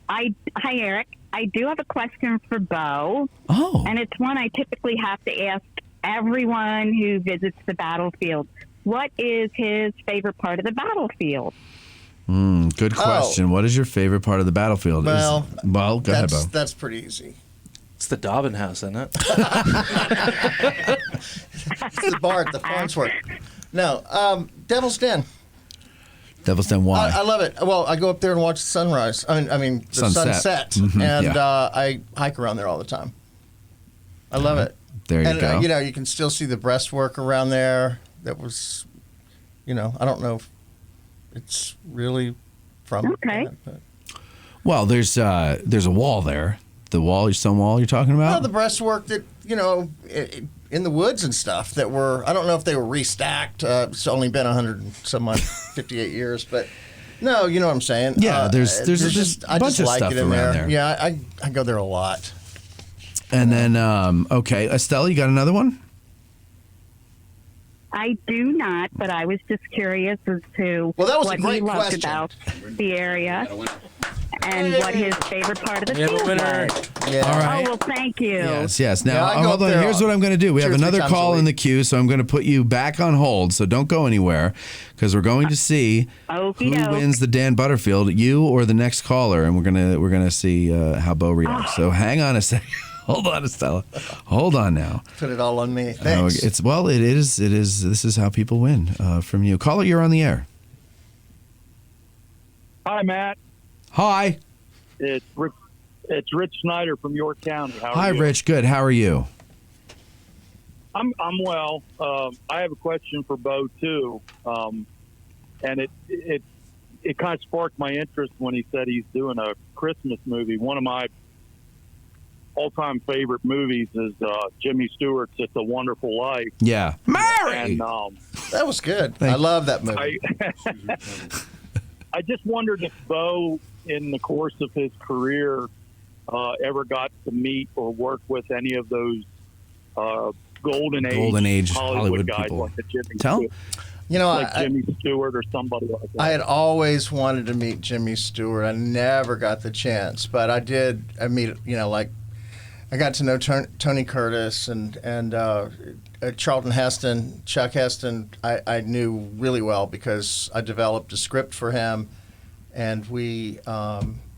Hi, Eric. I do have a question for Bo. Oh. And it's one I typically have to ask everyone who visits the battlefield. What is his favorite part of the battlefield? Good question. What is your favorite part of the battlefield? Well, go ahead, Bo. That's pretty easy. It's the Dobbin House, isn't it? It's the bar at the Farnsworth. No, Devil's Den. Devil's Den, why? I love it. Well, I go up there and watch the sunrise. I mean the sunset. Mhm, and yeah. I hike around there all the time. I love it. There you and, go. You can still see the breastwork around there. That was, I don't know if it's really from. Okay. that, but- Well, there's a wall there. The stone wall you're talking about? Well, the breastwork that, in the woods and stuff that were, I don't know if they were restacked. It's only been 58 years, but no, you know what I'm saying? Yeah, there's just a bunch of like stuff it in around there. there. Yeah, I go there a lot. And then, okay, Estella, you got another one? I do not, but I was just curious as to Well, that was a what he great loved question. about the area and what his favorite part of the We have a field winner. was. Yeah. All right. Oh, well, thank you. Yes. Now, Yeah, I go hold up on. there Here's what I'm going to do. We 2 have or 3 another times a call in the week. queue, so I'm going to put you back on hold. So don't go anywhere because we're going to see who Okey-doke. wins the Dan Butterfield, you or the next caller, and we're gonna see how Bo reacts. So hang on a second. Hold on, Estella. Hold on now. Put it all on me. Oh, Thanks. it is. This is how people win from you. Caller, you're on the air. Hi, Matt. Hi. It's Rich Snyder from York County. How are Hi, you? Rich. Good. How are you? I'm well. I have a question for Bo too, and it kind of sparked my interest when he said he's doing a Christmas movie. One of my all-time favorite movies is Jimmy Stewart's "It's a Wonderful Life." Yeah. Mary. And that was good. I love that movie. I just wondered if Bo, in the course of his career, ever got to meet or work with any of those golden age Hollywood guys people. like the Jimmy Tell? Stewart. Like Jimmy Stewart or somebody like that. I had always wanted to meet Jimmy Stewart. I never got the chance, but I did. I meet, I got to know Tony Curtis and Charlton Heston, Chuck Heston. I knew really well because I developed a script for him, and we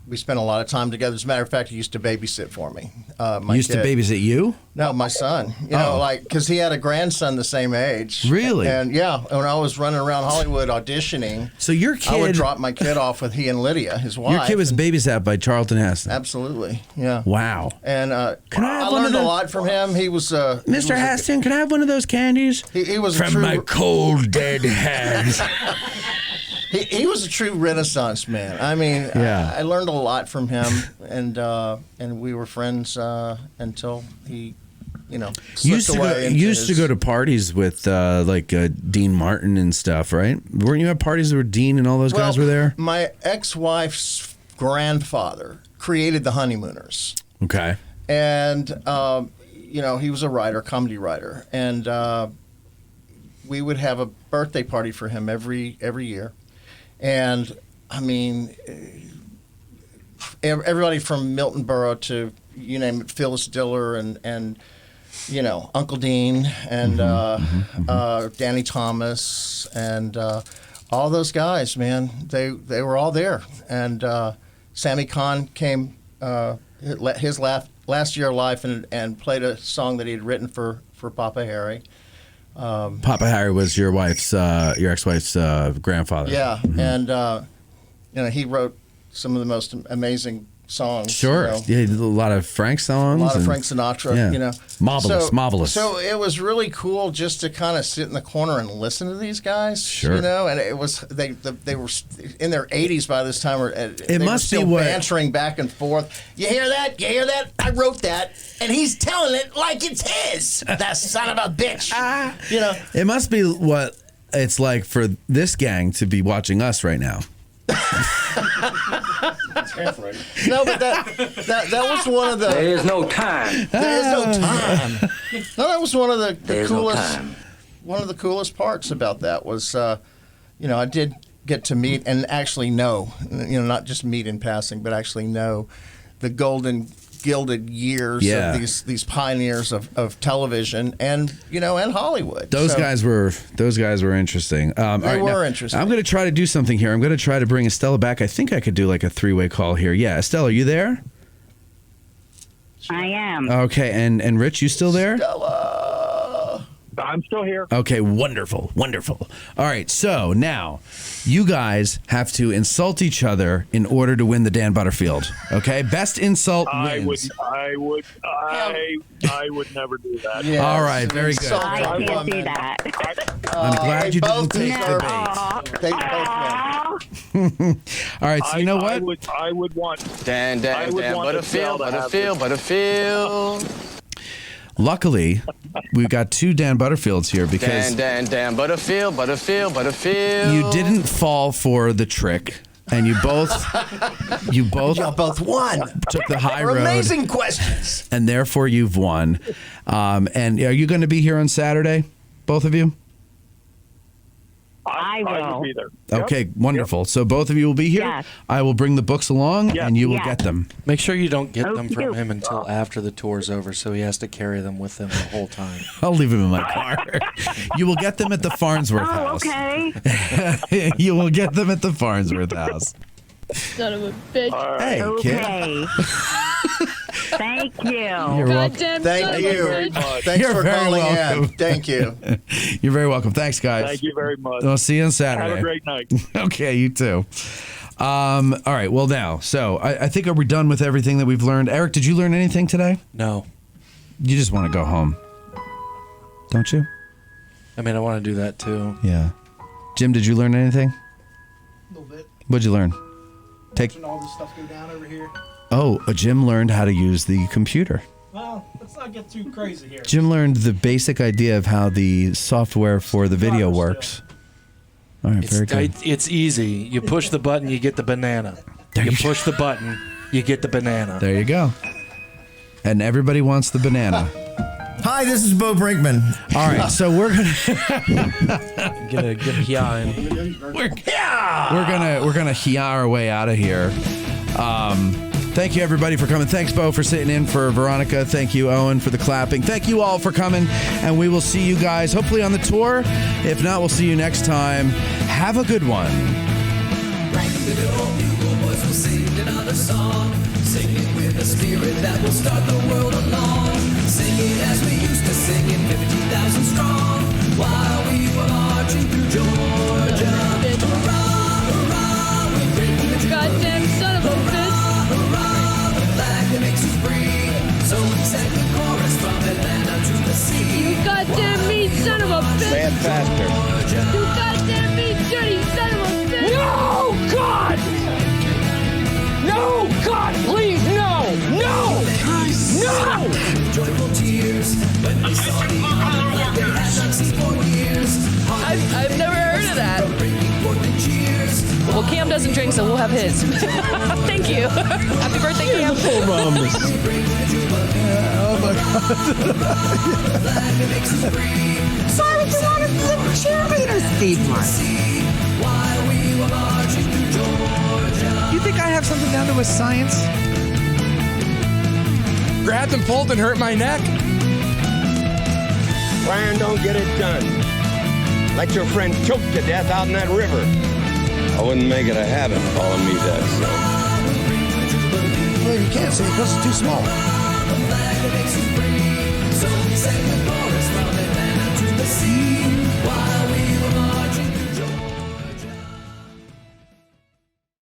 we spent a lot of time together. As a matter of fact, he used to babysit for me. He used to babysit you? No, my son. You know, like, because he had a grandson the same age. Really? And yeah, when I was running around Hollywood auditioning, so your I would kid- drop my kid off with he and Lydia, his wife. Your kid was babysat by Charlton Heston. Absolutely, yeah. Wow. And Can I have one of learned a the- lot from him. He was Mr. Heston, can I have one of those candies? He was from a true, my cold dead hands. He was a true Renaissance man. I mean, Yeah. I learned a lot from him, and we were friends until he, slipped away. You used to go to parties with Dean Martin and stuff, right? Weren't you at parties where Dean and all those guys were there? My ex-wife's grandfather created the Honeymooners. Okay. And he was a writer, comedy writer, and we would have a birthday party for him every year. And I mean, everybody from Milton Berle to, you name it, Phyllis Diller and Uncle Dean and Danny Thomas and all those guys, man, they were all there. And Sammy Kahn came his last year of life and played a song that he had written for Papa Harry. Papa Harry was your ex-wife's grandfather. Yeah, and he wrote some of the most amazing songs. Sure, yeah, he did a lot of Frank songs. A lot of Frank Sinatra. Marvelous. So it was really cool just to kind of sit in the corner and listen to these guys. Sure. And it was they were in their 80s by this time. They must were be still what- bantering back and forth. You hear that? You hear that? I wrote that, and he's telling it like it's his. That son of a bitch. It must be what it's like for this gang to be watching us right now. No, but that was one of the. There is no time. There is no time. No, that was one of the There's no coolest. time. One of the coolest parts about that was, I did get to meet and actually know, not just meet in passing, but actually know the golden gilded years of these pioneers of television and Hollywood. Those guys were interesting. They were interesting. I'm going to try to do something here. I'm going to try to bring Estella back. I think I could do like a 3-way call here. Yeah, Estella, are you there? I am. Okay, and Rich, you still there? I'm still here. Okay, wonderful. All right, so now you guys have to insult each other in order to win the Dan Butterfield. Okay, best insult wins. I would never do that. Yes. All right, very good. I can't do that. I'm glad you didn't take the bait. They both win. All right, so you know what? I would want Dan, Butterfield. Luckily, we've got 2 Dan Butterfields here because Dan, Butterfield. you didn't fall for the trick, and you both won. Took the high road. Amazing questions. And therefore, you've won. And are you going to be here on Saturday, both of you? I will. I will be there. Okay, wonderful. So both of you will be here. Yes. I will bring the books along, and you will get them. Make sure you don't get them Okey from doke. him until after the tour's over, so he has to carry them with him the whole time. I'll leave them in my car. You will get them at the Farnsworth Oh, house. okay. You will get them at the Farnsworth house. Son of a bitch. Hey, Okay. Thank you. You're welcome. Thank you. Thanks You're for very calling welcome. in. Thank you. You're very welcome. Thanks, guys. Thank you very much. I'll see you on Saturday. Have a great night. Okay, you too. All right, well now, so I think are we done with everything that we've learned? Eric, did you learn anything today? No. You just want to go home, don't you? I mean, I want to do that too. Yeah. Jim, did you learn anything? A little bit. What'd you learn? Watching all this stuff go down over here. Oh, Jim learned how to use the computer. Well, let's not get too crazy here. Jim learned the basic idea of how the software for the video works. All right, very good. It's easy. You push the button, you get the banana. You push the button, you get the banana. There you go. And everybody wants the banana. Hi, this is Bo Brinkman. All right, so we're gonna Get a good yeah in. we're gonna hia our way out of here. Thank you everybody for coming. Thanks, Bo, for sitting in for Veronica. Thank you, Owen, for the clapping. Thank you all for coming, and we will see you guys hopefully on the tour. If not, we'll see you next time. Have a good one. we'll sing another song. Sing it with a spirit that will start the world along. Sing it as we used to sing it, 50,000 strong. While we were marching through Georgia. Hurrah, hurrah, we're breaking the goddamn son of a bitch. Hurrah, the flag that makes us free. So we sang the chorus from Atlanta to the sea. You goddamn mean son of a bitch. Say it faster. You goddamn mean dirty son of a bitch. No, God! No, God, please, no! No! No! Joyful tears when they saw the honor like they had not seen for years. I've never heard of that. Well, Cam doesn't drink, so we'll have his. Thank you. Happy birthday, Cam. Oh my Why would you want to be a cheerleader, Steve Martin? You think I have something down to a science? Grabbed and pulled and hurt my neck. Brian, don't get it done. Let your friend choke to death out in that river. I wouldn't make it a habit calling me that, son. Well, you can't say it because it's too small.